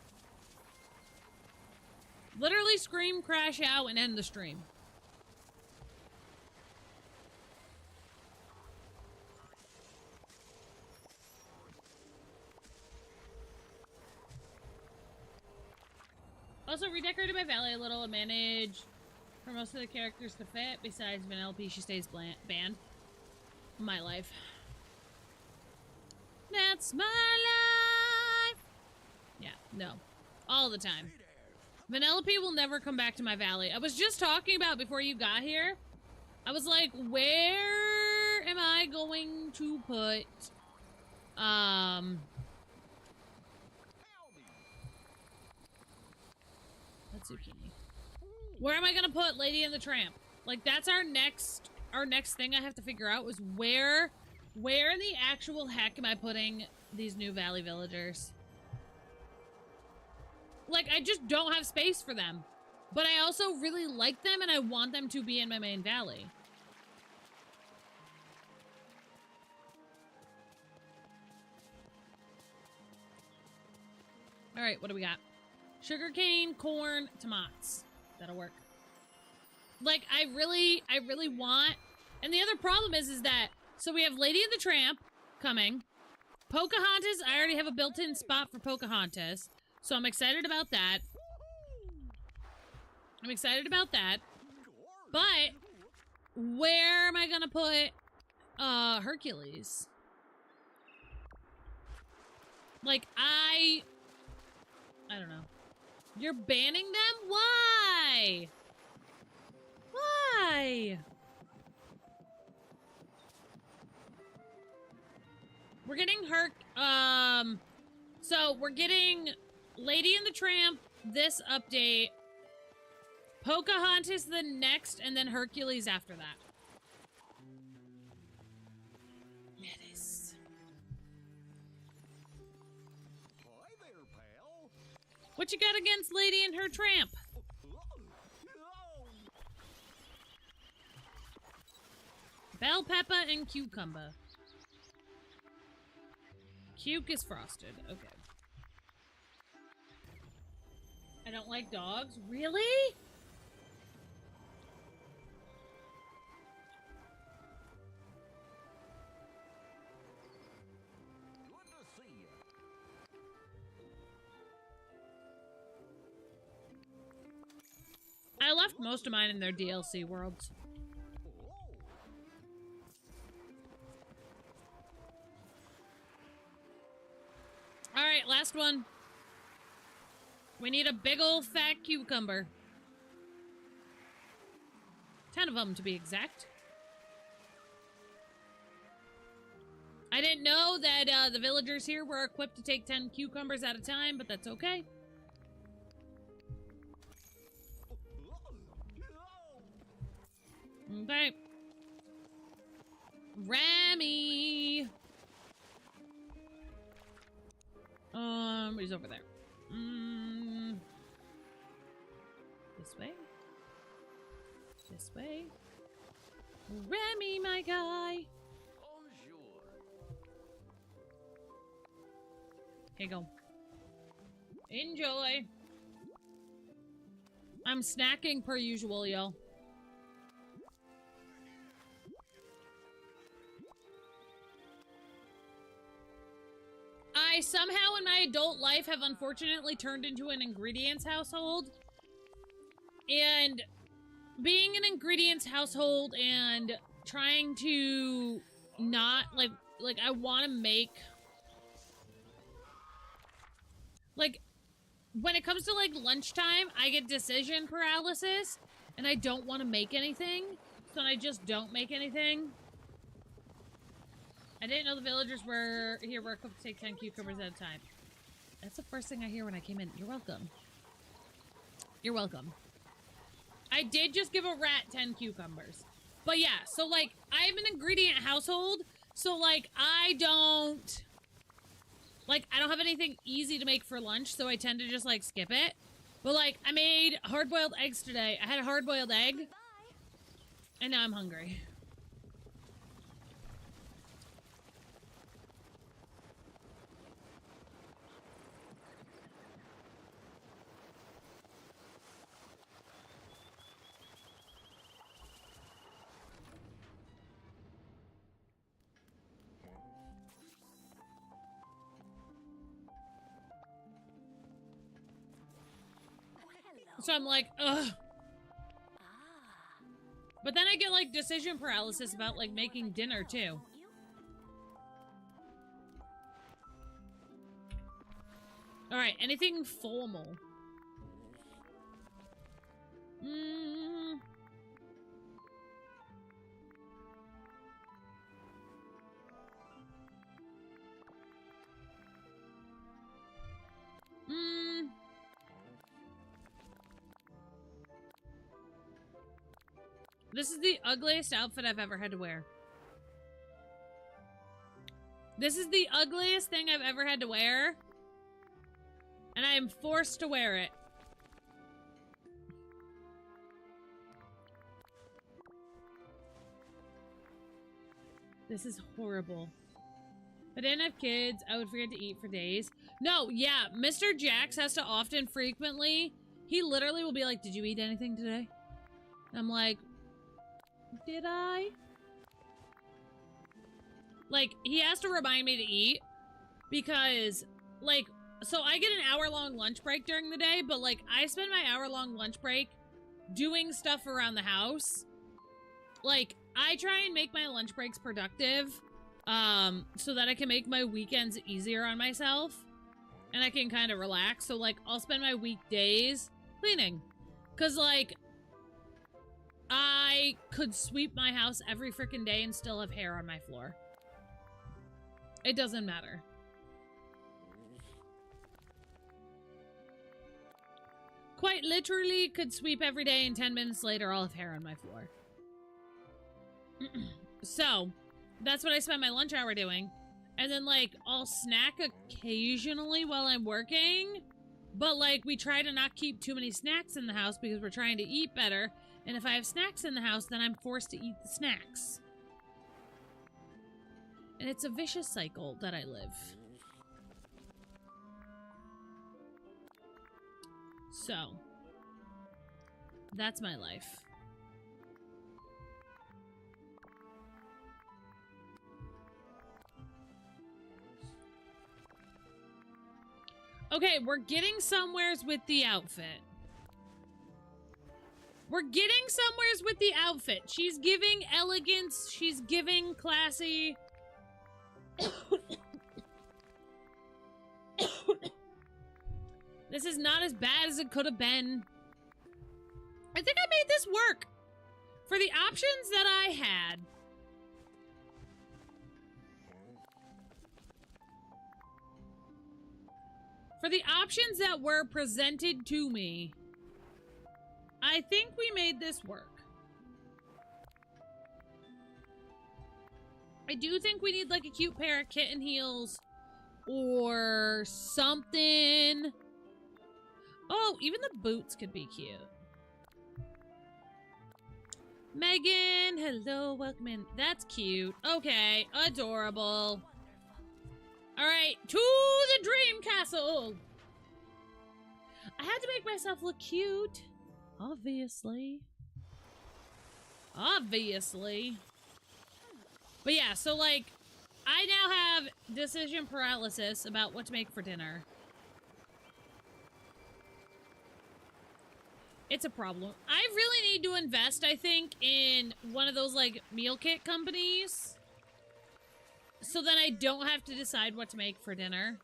S1: Literally scream, crash out, and end the stream. Also, redecorated my valley a little and managed for most of the characters to fit. Besides Vanellope, she stays banned. My life. That's my life! Yeah, no. All the time. Vanellope will never come back to my valley. I was just talking about before you got here. I was like, where am I going to put... That's zucchini. Where am I gonna put Lady and the Tramp? Like, that's our next thing I have to figure out was where in the actual heck am I putting these new valley villagers? Like, I just don't have space for them. But I also really like them and I want them to be in my main valley. Alright, what do we got? Sugarcane, corn, tomatoes. That'll work. Like, I really want... And the other problem is that... So we have Lady and the Tramp coming. Pocahontas, I already have a built-in spot for Pocahontas. So I'm excited about that. But, where am I gonna put, Hercules? Like, I don't know. You're banning them? Why? Why? We're getting so we're getting Lady and the Tramp this update, Pocahontas the next, and then Hercules after that. It is.
S5: Hi there, pal.
S1: What you got against Lady and her Tramp? Bell pepper and cucumber. Cuke is frosted. Okay. I don't like dogs. Really?
S5: Good to see you.
S1: I left most of mine in their DLC worlds. Alright, last one. We need a big old fat cucumber. 10 of them to be exact. I didn't know that the villagers here were equipped to take 10 cucumbers at a time, but that's okay. Okay. Remy. He's over there. This way. This way. Remy, my guy. Here you go. Enjoy. I'm snacking per usual, y'all. I somehow in my adult life have unfortunately turned into an ingredients household. And being an ingredients household and trying to not, like I want to make... Like, when it comes to, like, lunchtime, I get decision paralysis, and I don't want to make anything, so I just don't make anything. I didn't know the villagers were here were equipped to take 10 cucumbers at a time. That's the first thing I hear when I came in. You're welcome. You're welcome. I did just give a rat 10 cucumbers. But yeah, so, like, I'm an ingredient household, so, like, I don't have anything easy to make for lunch, so I tend to just, like, skip it. But, like, I made hard-boiled eggs today. I had a hard-boiled egg, and now I'm hungry. So I'm like, ugh. But then I get, like, decision paralysis about, like, making dinner, too. Alright, anything formal? This is the ugliest outfit I've ever had to wear. This is the ugliest thing I've ever had to wear. And I am forced to wear it. This is horrible. If I didn't have kids, I would forget to eat for days. No, yeah, Mr. Jax has to often, frequently, he literally will be like, did you eat anything today? And I'm like, did I? Like, he has to remind me to eat because, like, so I get an hour-long lunch break during the day, but, like, I spend my hour-long lunch break doing stuff around the house. Like, I try and make my lunch breaks productive, so that I can make my weekends easier on myself, and I can kind of relax. So, like, I'll spend my weekdays cleaning, because, like, I could sweep my house every freaking day and still have hair on my floor. It doesn't matter. Quite literally could sweep every day and 10 minutes later I'll have hair on my floor. So, that's what I spend my lunch hour doing. And then, like, I'll snack occasionally while I'm working. But, like, we try to not keep too many snacks in the house because we're trying to eat better. And if I have snacks in the house, then I'm forced to eat the snacks. And it's a vicious cycle that I live. So, that's my life. Okay, we're getting somewheres with the outfit. We're getting somewheres with the outfit. She's giving elegance. She's giving classy. This is not as bad as it could have been. I think I made this work. For the options that I had. For the options that were presented to me, I think we made this work. I do think we need like a cute pair of kitten heels or something. Oh, even the boots could be cute. Megan, hello, welcome in. That's cute. Okay, adorable. All right, to the dream castle. I had to make myself look cute. Obviously. Obviously. But yeah, so like, I now have decision paralysis about what to make for dinner. It's a problem. I really need to invest, I think, in one of those, like, meal kit companies. So then I don't have to decide what to make for dinner.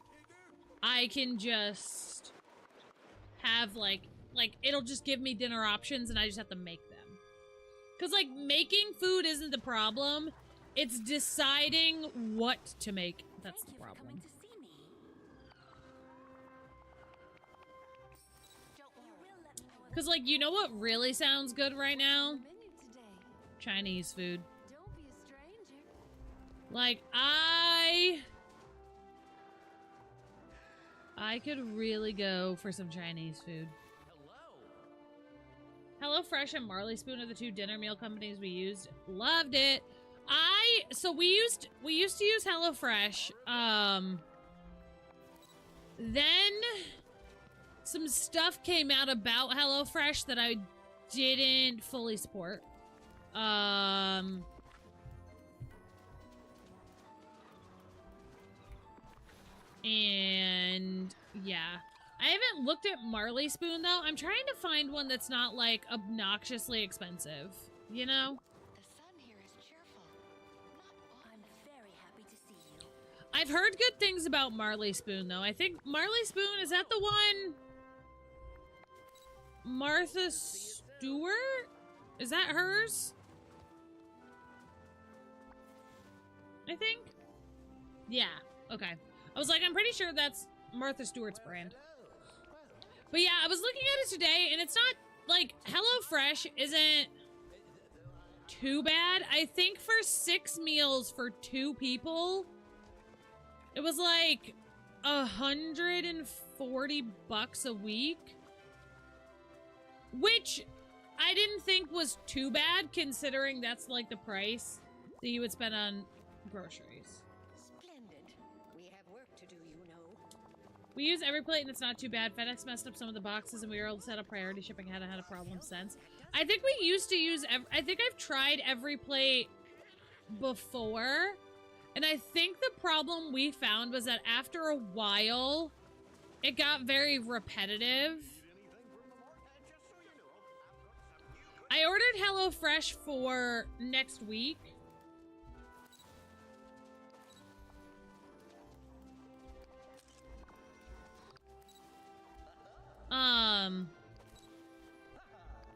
S1: I can just have, like, it'll just give me dinner options and I just have to make them. Because, like, making food isn't the problem. It's deciding what to make that's the problem. Because, like, you know what really sounds good right now? Chinese food. Like, I could really go for some Chinese food. HelloFresh and Marley Spoon are the two dinner meal companies we used. Loved it. So we used to use HelloFresh. Then some stuff came out about HelloFresh that I didn't fully support. And yeah, I haven't looked at Marley Spoon though. I'm trying to find one that's not like obnoxiously expensive, you know?
S3: The sun here is cheerful. I'm very happy to see you.
S1: I've heard good things about Marley Spoon though. I think Marley Spoon, is that the one? Martha Stewart? Is that hers? I think? Yeah, okay. I was like, I'm pretty sure that's Martha Stewart's brand. But yeah, I was looking at it today, and it's not, like, HelloFresh isn't too bad. I think for 6 meals for 2 people, it was like $140 a week. Which I didn't think was too bad, considering that's, like, the price that you would spend on groceries. We use every plate and it's not too bad. FedEx messed up some of the boxes and we were able to set up priority shipping. Hadn't had a problem since. I think we used to use, I think I've tried every plate before. And I think the problem we found was that after a while, it got very repetitive. I ordered HelloFresh for next week.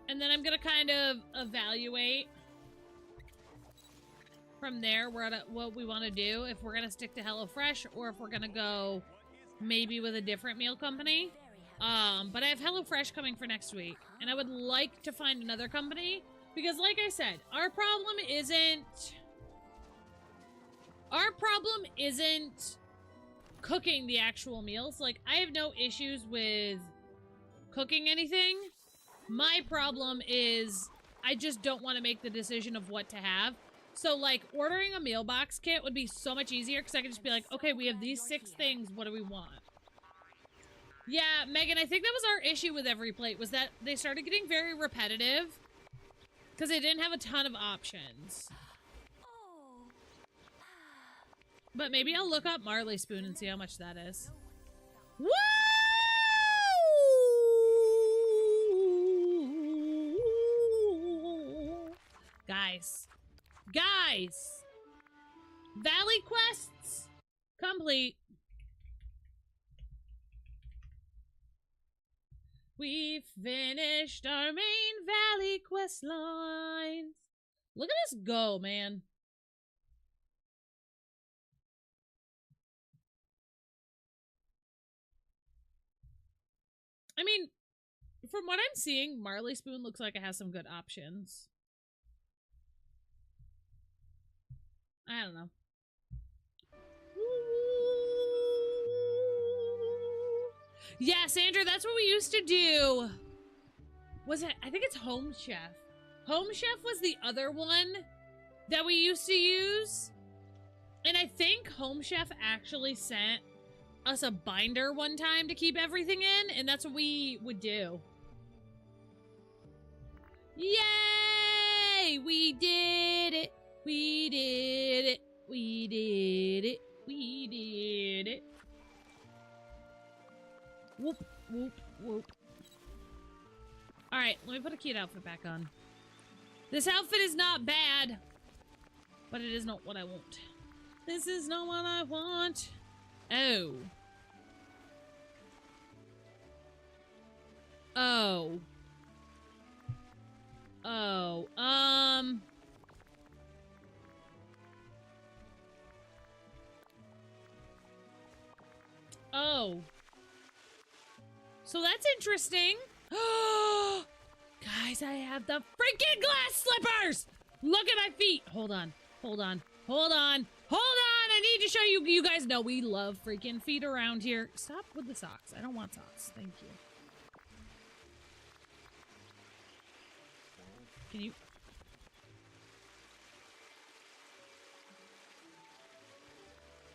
S1: And then I'm gonna kind of evaluate from there what we want to do, if we're gonna stick to HelloFresh or if we're gonna go maybe with a different meal company. But I have HelloFresh coming for next week, and I would like to find another company because, like I said, our problem isn't cooking the actual meals. Like, I have no issues with cooking anything. My problem is I just don't want to make the decision of what to have. So, like, ordering a meal box kit would be so much easier because I could just be like, okay, we have these 6 things. What do we want? Yeah, Megan, I think that was our issue with every plate, was that they started getting very repetitive because they didn't have a ton of options. But maybe I'll look up Marley Spoon and see how much that is. Woo! Guys! Valley quests complete. We finished our main Valley quest lines. Look at us go, man. I mean, from what I'm seeing, Marley Spoon looks like it has some good options. I don't know. Yeah, Sandra, that's what we used to do. Was it? I think it's Home Chef. Home Chef was the other one that we used to use. And I think Home Chef actually sent us a binder one time to keep everything in, and that's what we would do. Yay! We did it! We did it! We did it! We did it! Whoop, whoop, whoop. Alright, let me put a cute outfit back on. This outfit is not bad, but it is not what I want. This is not what I want. Oh. Oh. Oh. Oh. So that's interesting. Guys, I have the freaking glass slippers! Look at my feet! Hold on. Hold on. Hold on. Hold on! I need to show you. You guys know we love freaking feet around here. Stop with the socks. I don't want socks. Thank you. Can you...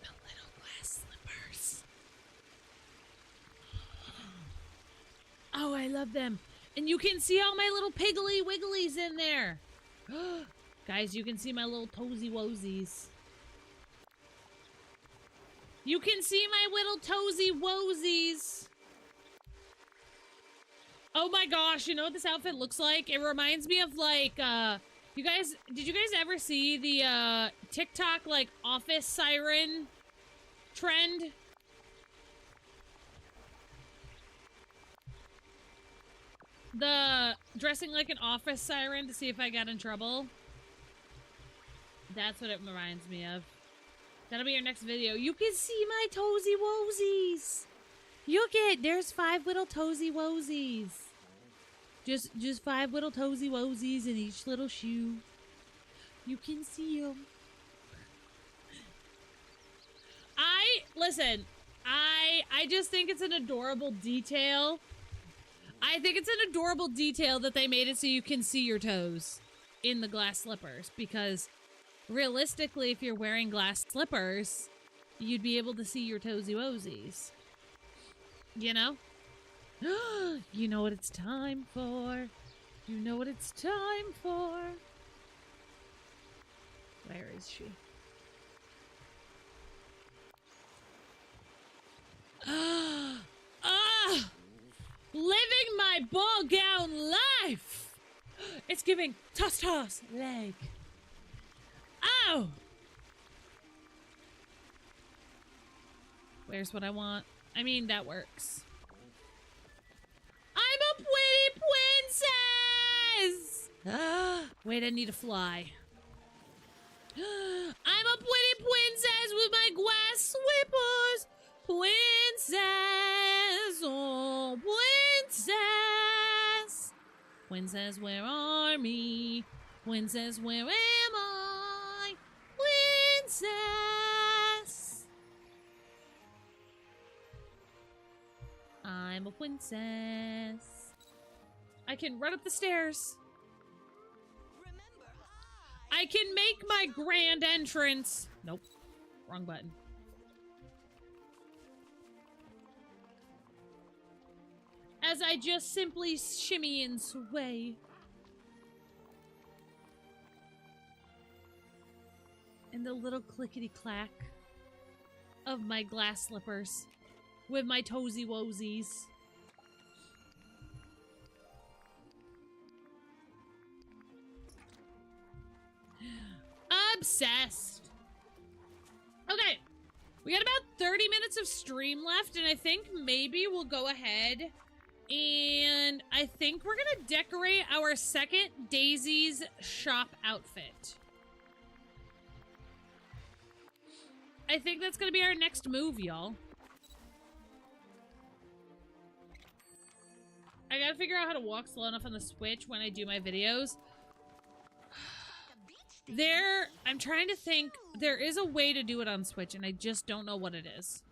S1: The little glass slippers. Oh, I love them. And you can see all my little piggly wigglies in there. Guys, you can see my little toesy woesies. You can see my little toesy woesies. Oh my gosh, you know what this outfit looks like? It reminds me of like, did you guys ever see the TikTok like office siren trend? The dressing like an office siren to see if I got in trouble. That's what it reminds me of. That'll be our next video. You can see my toesy woesies. There's 5 little toesy woesies. Just 5 little toesy woesies in each little shoe. You can see them. Listen, I just think it's an adorable detail. I think it's an adorable detail that they made it so you can see your toes in the glass slippers, because realistically, if you're wearing glass slippers, you'd be able to see your toesy woesies. You know? You know what it's time for. You know what it's time for. Where is she? Living my ball gown life. It's giving toss toss leg. Oh. Where's what I want? I mean, that works. I'm a pretty princess. Wait, I need to fly. I'm a pretty princess with my glass slippers. Princess, oh, princess. Princess, where are me? Princess, where am I? Princess. I'm a princess. I can run up the stairs. I can make my grand entrance. Nope. Wrong button. As I just simply shimmy and sway. And the little clickety-clack of my glass slippers with my toesy woesies. Obsessed. Okay. We got about 30 minutes of stream left, and I think maybe we'll go ahead and I think we're gonna decorate our second Daisy's shop outfit. I think that's gonna be our next move, y'all. I gotta figure out how to walk slow enough on the Switch when I do my videos. I'm trying to think, there is a way to do it on Switch, and I just don't know what it is.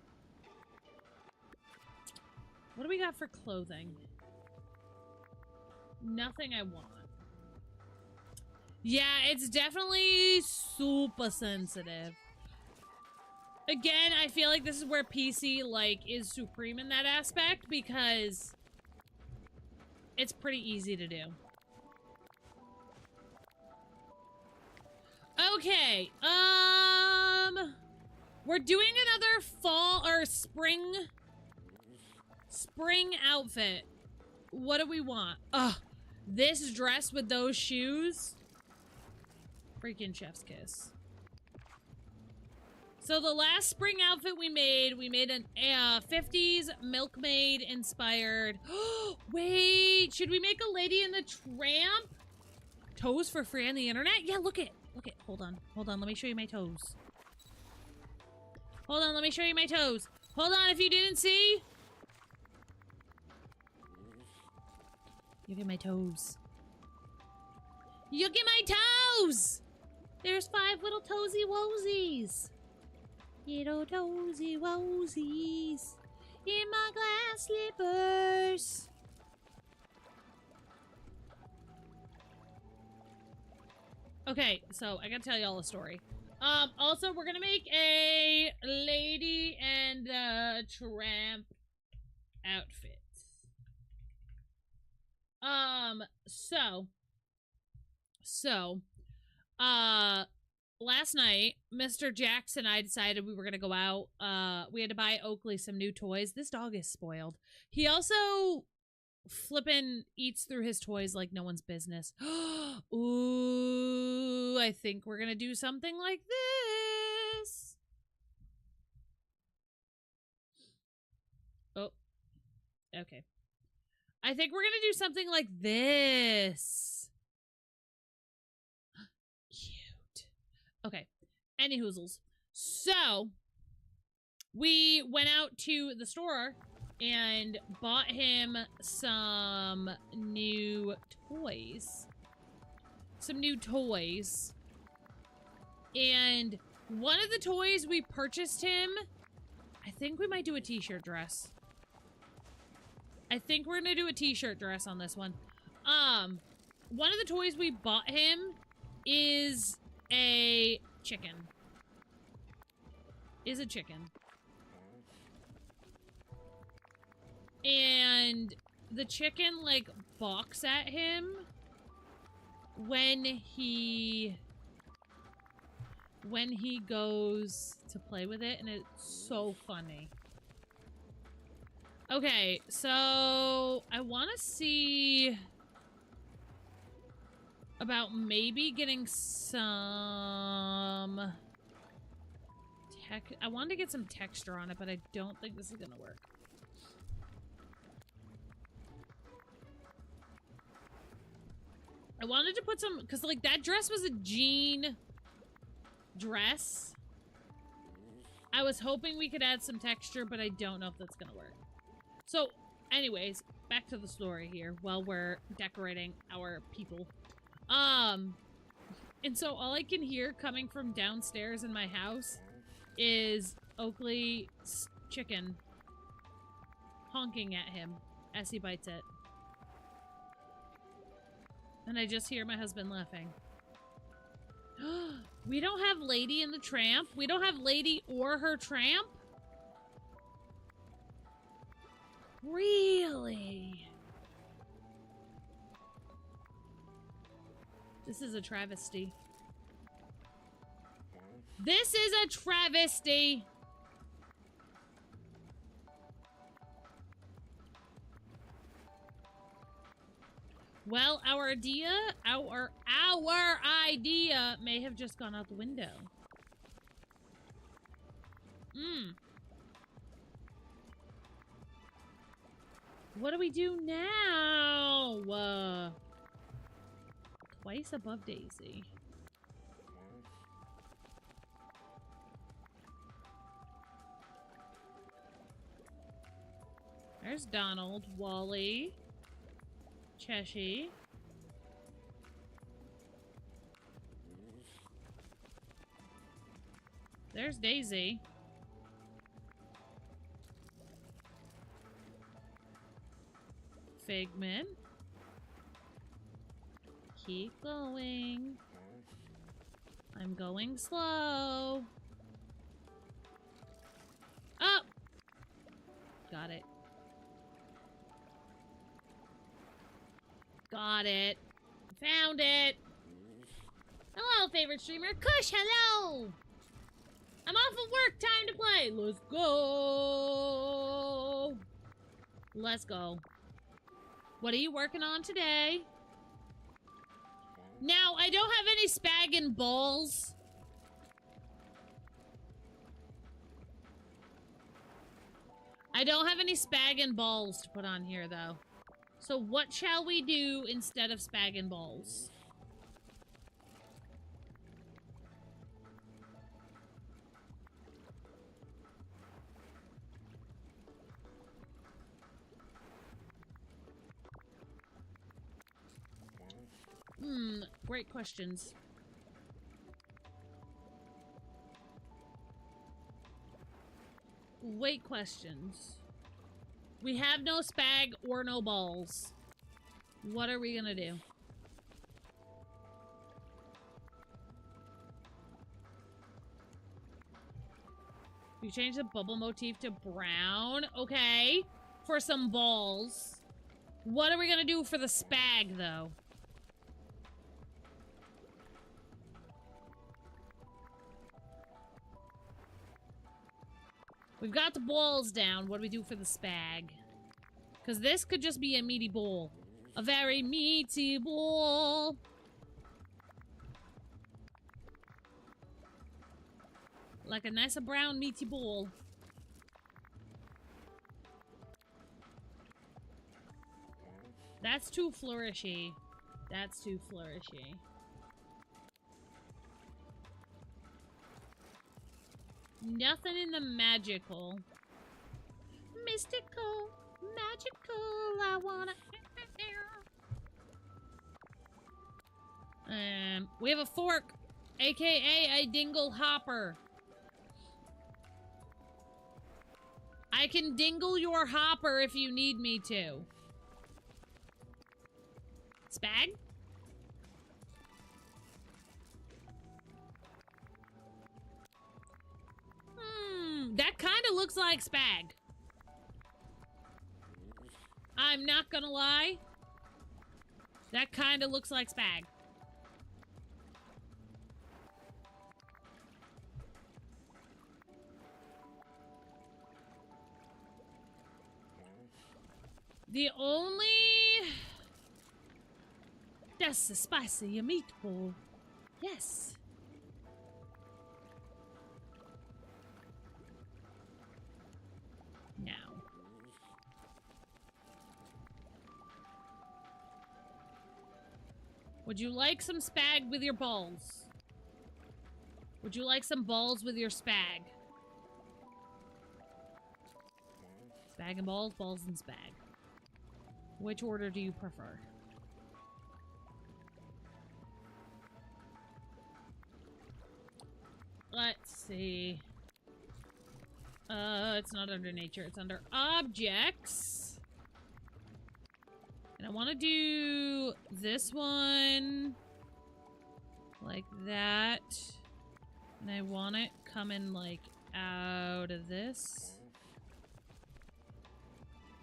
S1: What do we got for clothing? Nothing I want. Yeah, it's definitely super sensitive. Again, I feel like this is where PC, like, is supreme in that aspect because it's pretty easy to do. Okay, we're doing another fall or spring outfit. What do we want? Ugh, this dress with those shoes. Freaking chef's kiss. So the last spring outfit we made an 50s milkmaid inspired. Wait, should we make a Lady in the Tramp? Toes for free on the internet? Yeah, look it. Hold on. Let me show you my toes. Hold on, let me show you my toes. Hold on, if you didn't see. Look at my toes. Look at my toes! There's 5 little toesy woesies. Little toesy woesies in my glass slippers. Okay, so I gotta tell y'all a story. Also, we're gonna make a Lady and Tramp outfit. Last night, Mr. Jax and I decided we were gonna go out. We had to buy Oakley some new toys. This dog is spoiled. He also flippin' eats through his toys like no one's business. Ooh, I think we're gonna do something like this. Oh, okay. I think we're gonna do something like this. Cute. Okay. Any hoozles. So, we went out to the store and bought him some new toys. And one of the toys we purchased him, I think we might do a t-shirt dress. I think we're gonna do a t-shirt dress on this one. One of the toys we bought him is a chicken. And the chicken, like, balks at him when he goes to play with it, and it's so funny. Okay, so I want to see about maybe getting some I wanted to get some texture on it, but I don't think this is gonna work. I wanted to put some, because, like, that dress was a jean dress. I was hoping we could add some texture, but I don't know if that's gonna work. So, anyways, back to the story here while we're decorating our people. And so all I can hear coming from downstairs in my house is Oakley's chicken honking at him as he bites it. And I just hear my husband laughing. We don't have Lady in the Tramp? We don't have Lady or her tramp? Really? This is a travesty. This is a travesty! Well, our idea may have just gone out the window. What do we do now? Twice above Daisy. There's Donald, Wally, Cheshie. There's Daisy. Figment. Keep going. I'm going slow. Up. Got it. Got it. Found it. Hello, favorite streamer. Kush, hello. I'm off of work. Time to play. Let's go. Let's go. What are you working on today? Now, I don't have any spag and balls. I don't have any spag and balls to put on here, though. So what shall we do instead of spag and balls? Great questions. Great questions. We have no spag or no balls. What are we gonna do? You change the bubble motif to brown. Okay. For some balls. What are we gonna do for the spag, though? We've got the balls down. What do we do for the spag? Because this could just be a meaty ball. A very meaty ball. Like a nice brown meaty ball. That's too flourishy. That's too flourishy. Nothing in the magical. Mystical, magical, I wanna... we have a fork, aka a dingle hopper. I can dingle your hopper if you need me to. Spag? That kind of looks like spag. I'm not gonna lie. That kind of looks like spag. The only... That's a spicy meatball. Yes. Now. Would you like some spag with your balls? Would you like some balls with your spag? Spag and balls, balls and spag. Which order do you prefer? Let's see. It's not under nature, it's under objects. And I want to do this one like that. And I want it coming like out of this.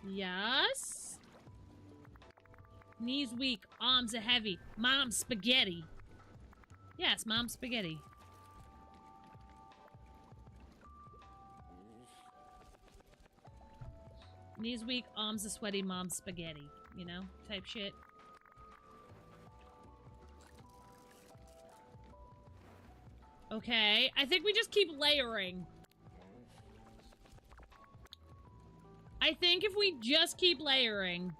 S1: Yes. Knees weak, arms are heavy. Mom spaghetti. Yes, mom spaghetti. Knees weak, arms are sweaty, mom spaghetti. You know, type shit. Okay, I think we just keep layering. I think if we just keep layering,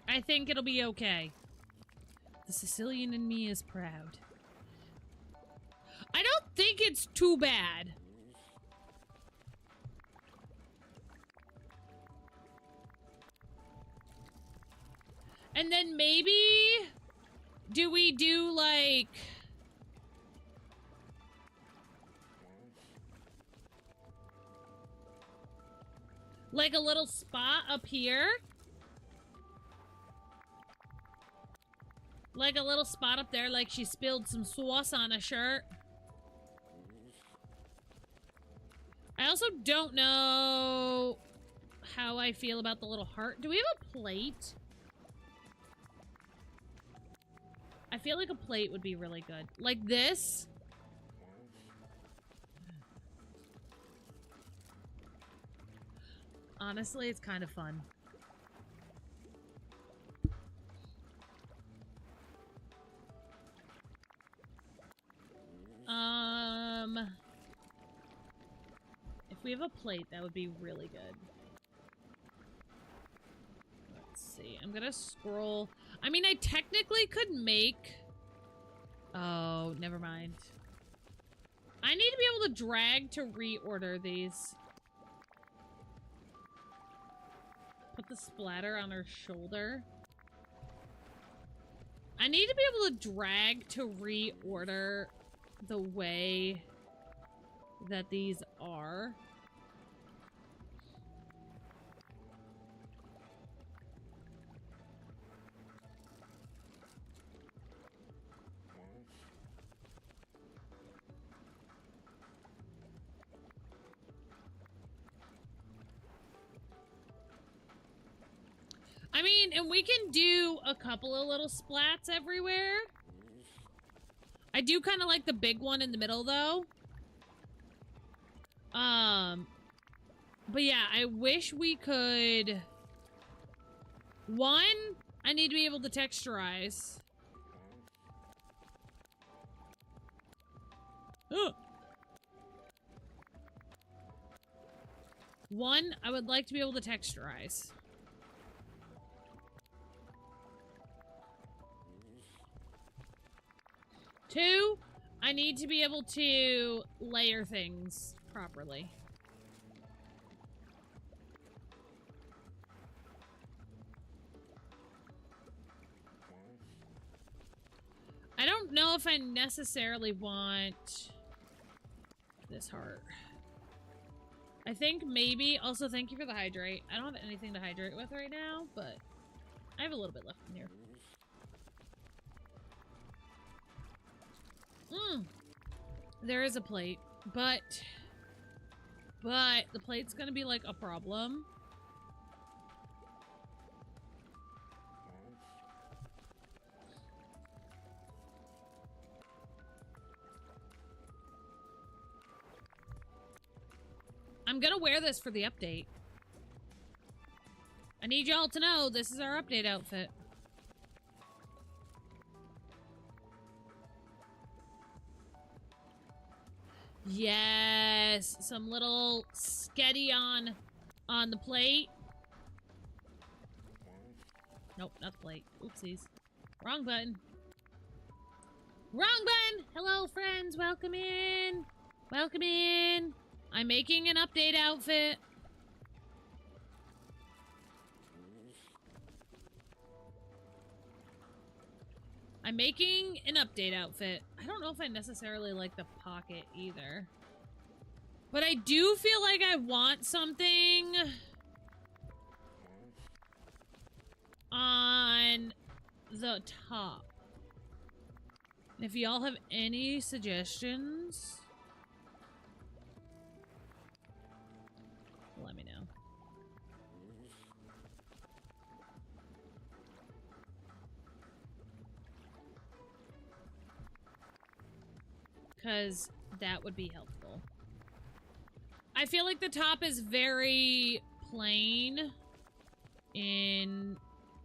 S1: I think it'll be okay. The Sicilian in me is proud. I don't think it's too bad. And then maybe... do we do, like... like a little spot up here? Like a little spot up there, like she spilled some sauce on a shirt. I also don't know how I feel about the little heart. Do we have a plate? I feel like a plate would be really good. Like this. Honestly, it's kind of fun. If we have a plate, that would be really good. Let's see. I'm gonna scroll. I mean, I technically could make... Oh, never mind. I need to be able to drag to reorder these. Put the splatter on her shoulder. I need to be able to drag to reorder the way that these are. I mean, and we can do a couple of little splats everywhere. I do kind of like the big one in the middle, though. But yeah, I wish we could... One, I need to be able to texturize. Ugh. One, I would like to be able to texturize. Two, I need to be able to layer things properly. I don't know if I necessarily want this heart. I think maybe... Also, thank you for the hydrate. I don't have anything to hydrate with right now, but I have a little bit left in here. There is a plate, but the plate's gonna be like a problem. I'm gonna wear this for the update. I need y'all to know this is our update outfit. Yes, some little sketty on the plate. Nope, not the plate. Oopsies. Wrong button. Wrong button! Hello, friends. Welcome in. Welcome in. I'm making an update outfit. I'm making an update outfit. I don't know if I necessarily like the pocket either. But I do feel like I want something on the top. If y'all have any suggestions, let me know. Because that would be helpful. I feel like the top is very plain in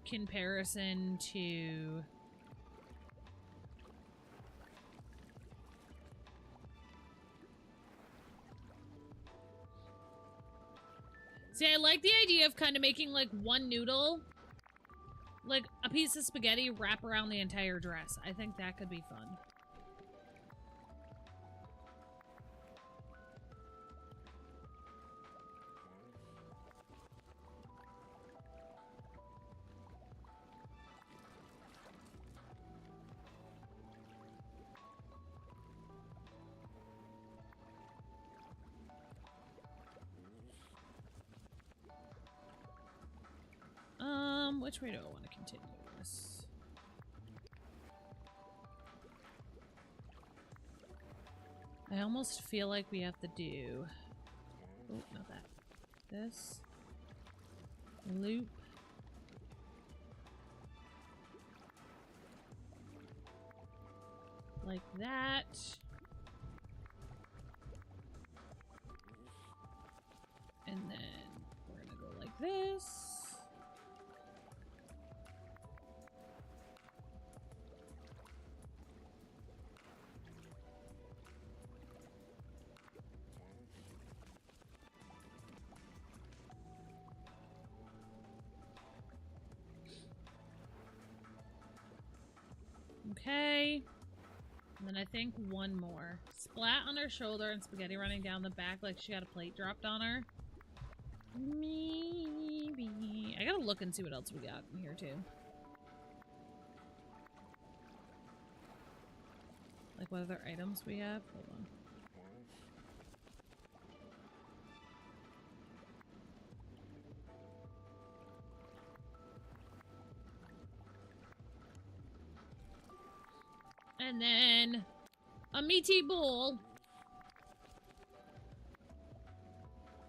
S1: comparison to... See, I like the idea of kind of making like one noodle, like a piece of spaghetti wrap around the entire dress. I think that could be fun. Which way do I want to continue this? I almost feel like we have to do... Oh, not that. This. Loop. Like that. And then we're gonna go like this. Okay. And then I think one more. Splat on her shoulder and spaghetti running down the back like she got a plate dropped on her. Maybe. I gotta look and see what else we got in here too. Like what other items we have? Hold on. And then a meaty ball.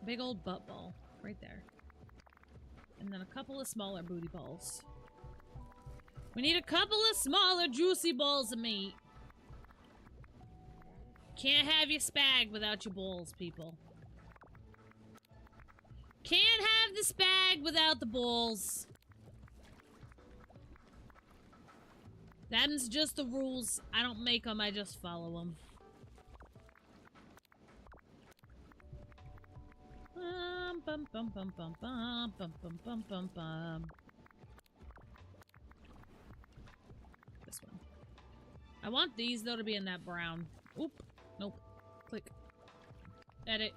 S1: Big old butt ball. Right there. And then a couple of smaller booty balls. We need a couple of smaller juicy balls of meat. Can't have your spag without your balls, people. Can't have the spag without the balls. Them's just the rules. I don't make them, I just follow them. Bum, bum, bum, bum, bum, bum, bum, bum, bum, bum. This one. I want these, though, to be in that brown. Oop. Nope. Click. Edit.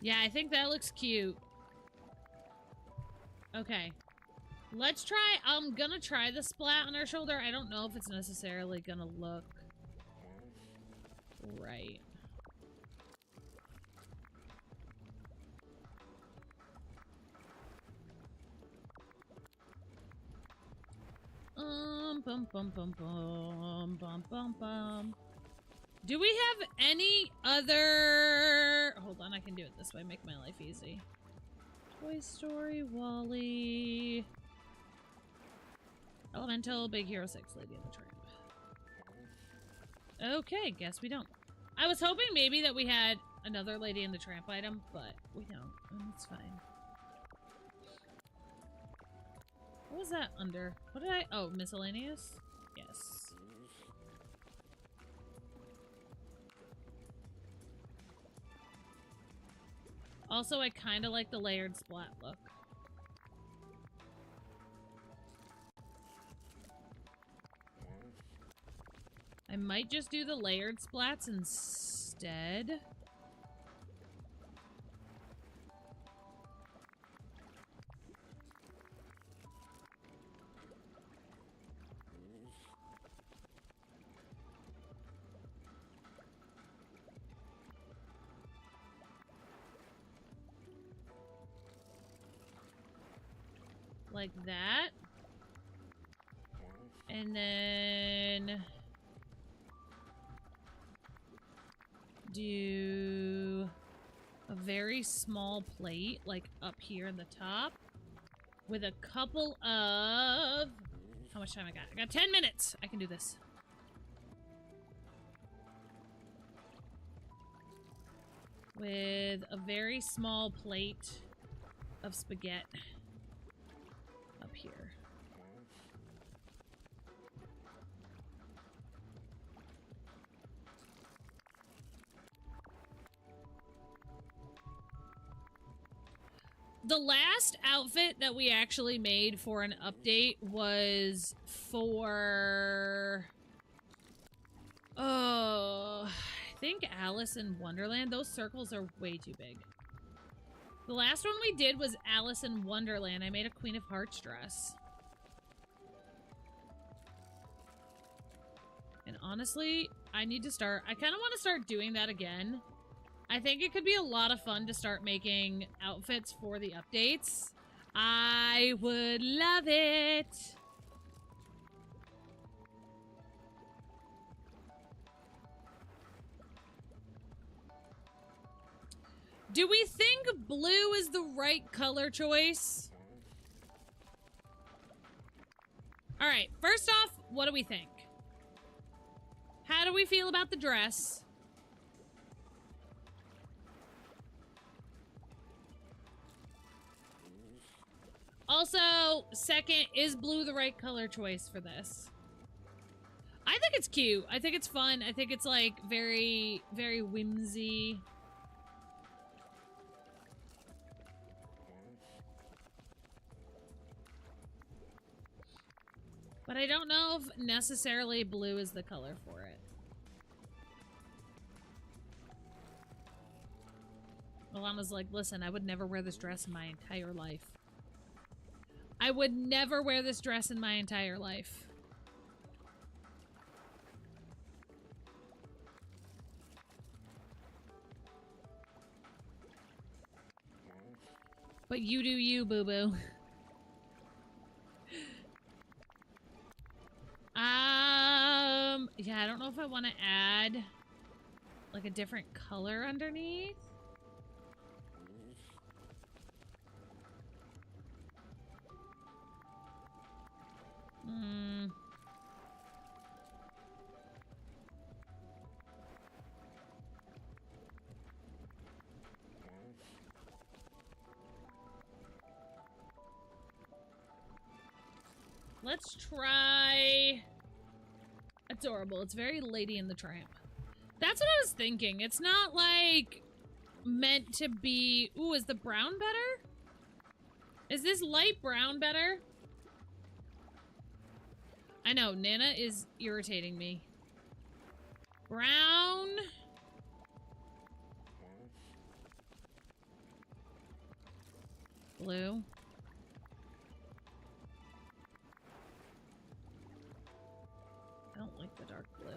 S1: Yeah, I think that looks cute. Okay. Let's try, I'm gonna try the splat on her shoulder. I don't know if it's necessarily gonna look right. Bum, bum, bum, bum, bum, bum, bum. Do we have any other... Hold on, I can do it this way. Make my life easy. Toy Story, Wall-E... Elemental, Big Hero 6, Lady and the Tramp. Okay, guess we don't. I was hoping maybe that we had another Lady and the Tramp item, but we don't. And it's fine. What was that under? What did I... Oh, miscellaneous? Yes. Also, I kind of like the layered splat look. I might just do the layered splats instead. Like that. And then do a very small plate, like up here in the top, with a couple of... How much time I got? I got 10 minutes! I can do this. With a very small plate of spaghetti up here. The last outfit that we actually made for an update was for... Oh, I think Alice in Wonderland. Those circles are way too big. The last one we did was Alice in Wonderland. I made a Queen of Hearts dress. And honestly, I need to start... I kind of want to start doing that again. I think it could be a lot of fun to start making outfits for the updates. I would love it. Do we think blue is the right color choice? All right, first off, what do we think? How do we feel about the dress? Also, second, is blue the right color choice for this? I think it's cute. I think it's fun. I think it's like very, very whimsy. But I don't know if necessarily blue is the color for it. Alana's like, listen, I would never wear this dress in my entire life. I would never wear this dress in my entire life. But you do you, boo-boo. Yeah, I don't know if I want to add like a different color underneath. Let's try... Adorable. It's very Lady and the Tramp. That's what I was thinking. It's not like meant to be... Ooh, is the brown better? Is this light brown better? I know, Nana is irritating me. Brown. Blue. I don't like the dark blue.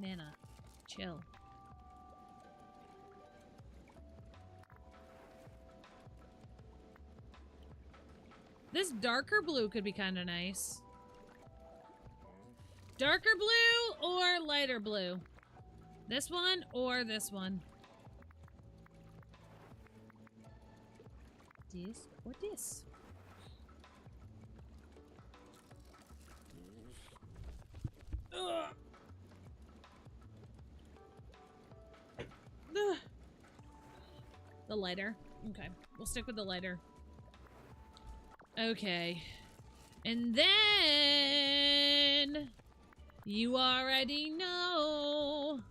S1: Nana, chill. This darker blue could be kind of nice. Darker blue or lighter blue? This one or this one? This or this? Ugh. Ugh. The lighter. Okay, we'll stick with the lighter. Okay. And then you already know.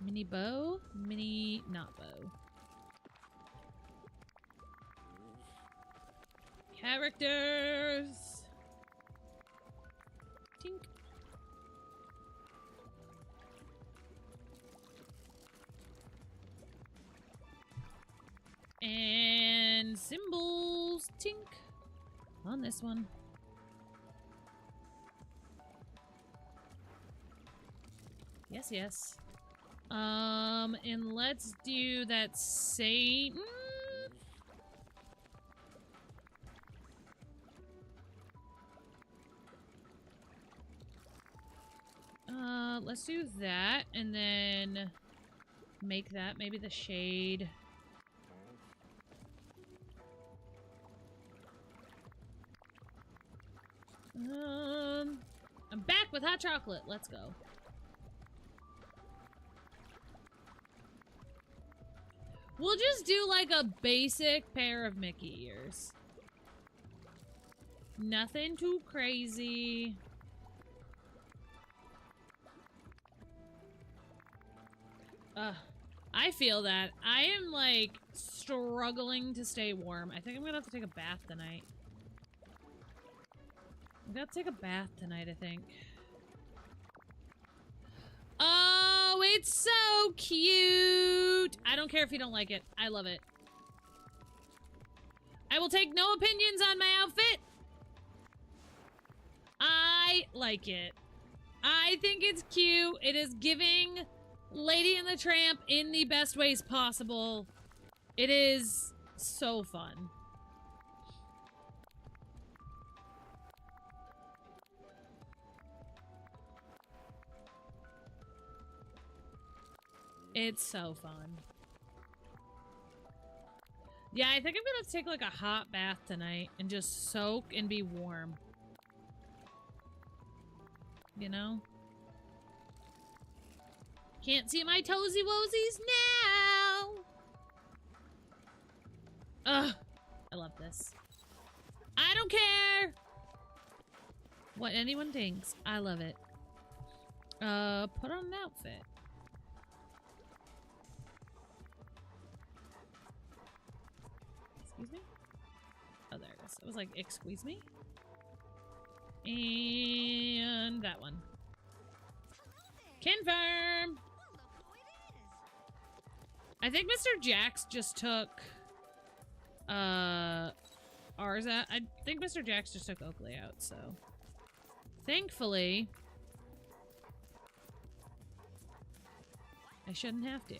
S1: Mini bow? Mini not bow. Characters. Tink. And symbols. Tink. On this one. Yes, yes. And let's do that same... let's do that, and then make that maybe the shade. I'm back with hot chocolate. Let's go. We'll just do like a basic pair of Mickey ears. Nothing too crazy. I feel that. I am like struggling to stay warm. I think I'm gonna have to take a bath tonight. I'm gonna take a bath tonight, I think. Oh, it's so cute! I don't care if you don't like it. I love it. I will take no opinions on my outfit! I like it. I think it's cute. It is giving Lady and the Tramp in the best ways possible. It is so fun. It's so fun. Yeah, I think I'm gonna take like a hot bath tonight and just soak and be warm. You know? Can't see my toesy woesies now! Ugh. I love this. I don't care what anyone thinks. I love it. Put on an outfit. Excuse me? Oh, there it is. It was like, excuse me? And that one. Confirm! I think Mr. Jax just took, ours out. I think Mr. Jax just took Oakley out, so. Thankfully, I shouldn't have to.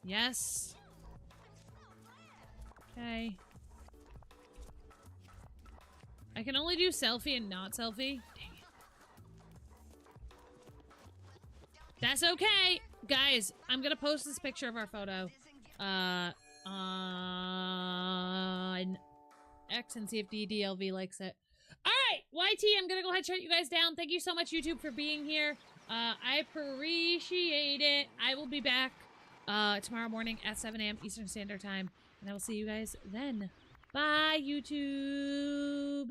S1: Yes. Okay. I can only do selfie and not selfie. Dang it. That's okay. Guys, I'm gonna post this picture of our photo on X and see if DDLV likes it. Alright, YT, I'm gonna go ahead and shut you guys down. Thank you so much, YouTube, for being here. I appreciate it. I will be back tomorrow morning at 7 a.m. Eastern Standard Time. And I will see you guys then. Bye, YouTube.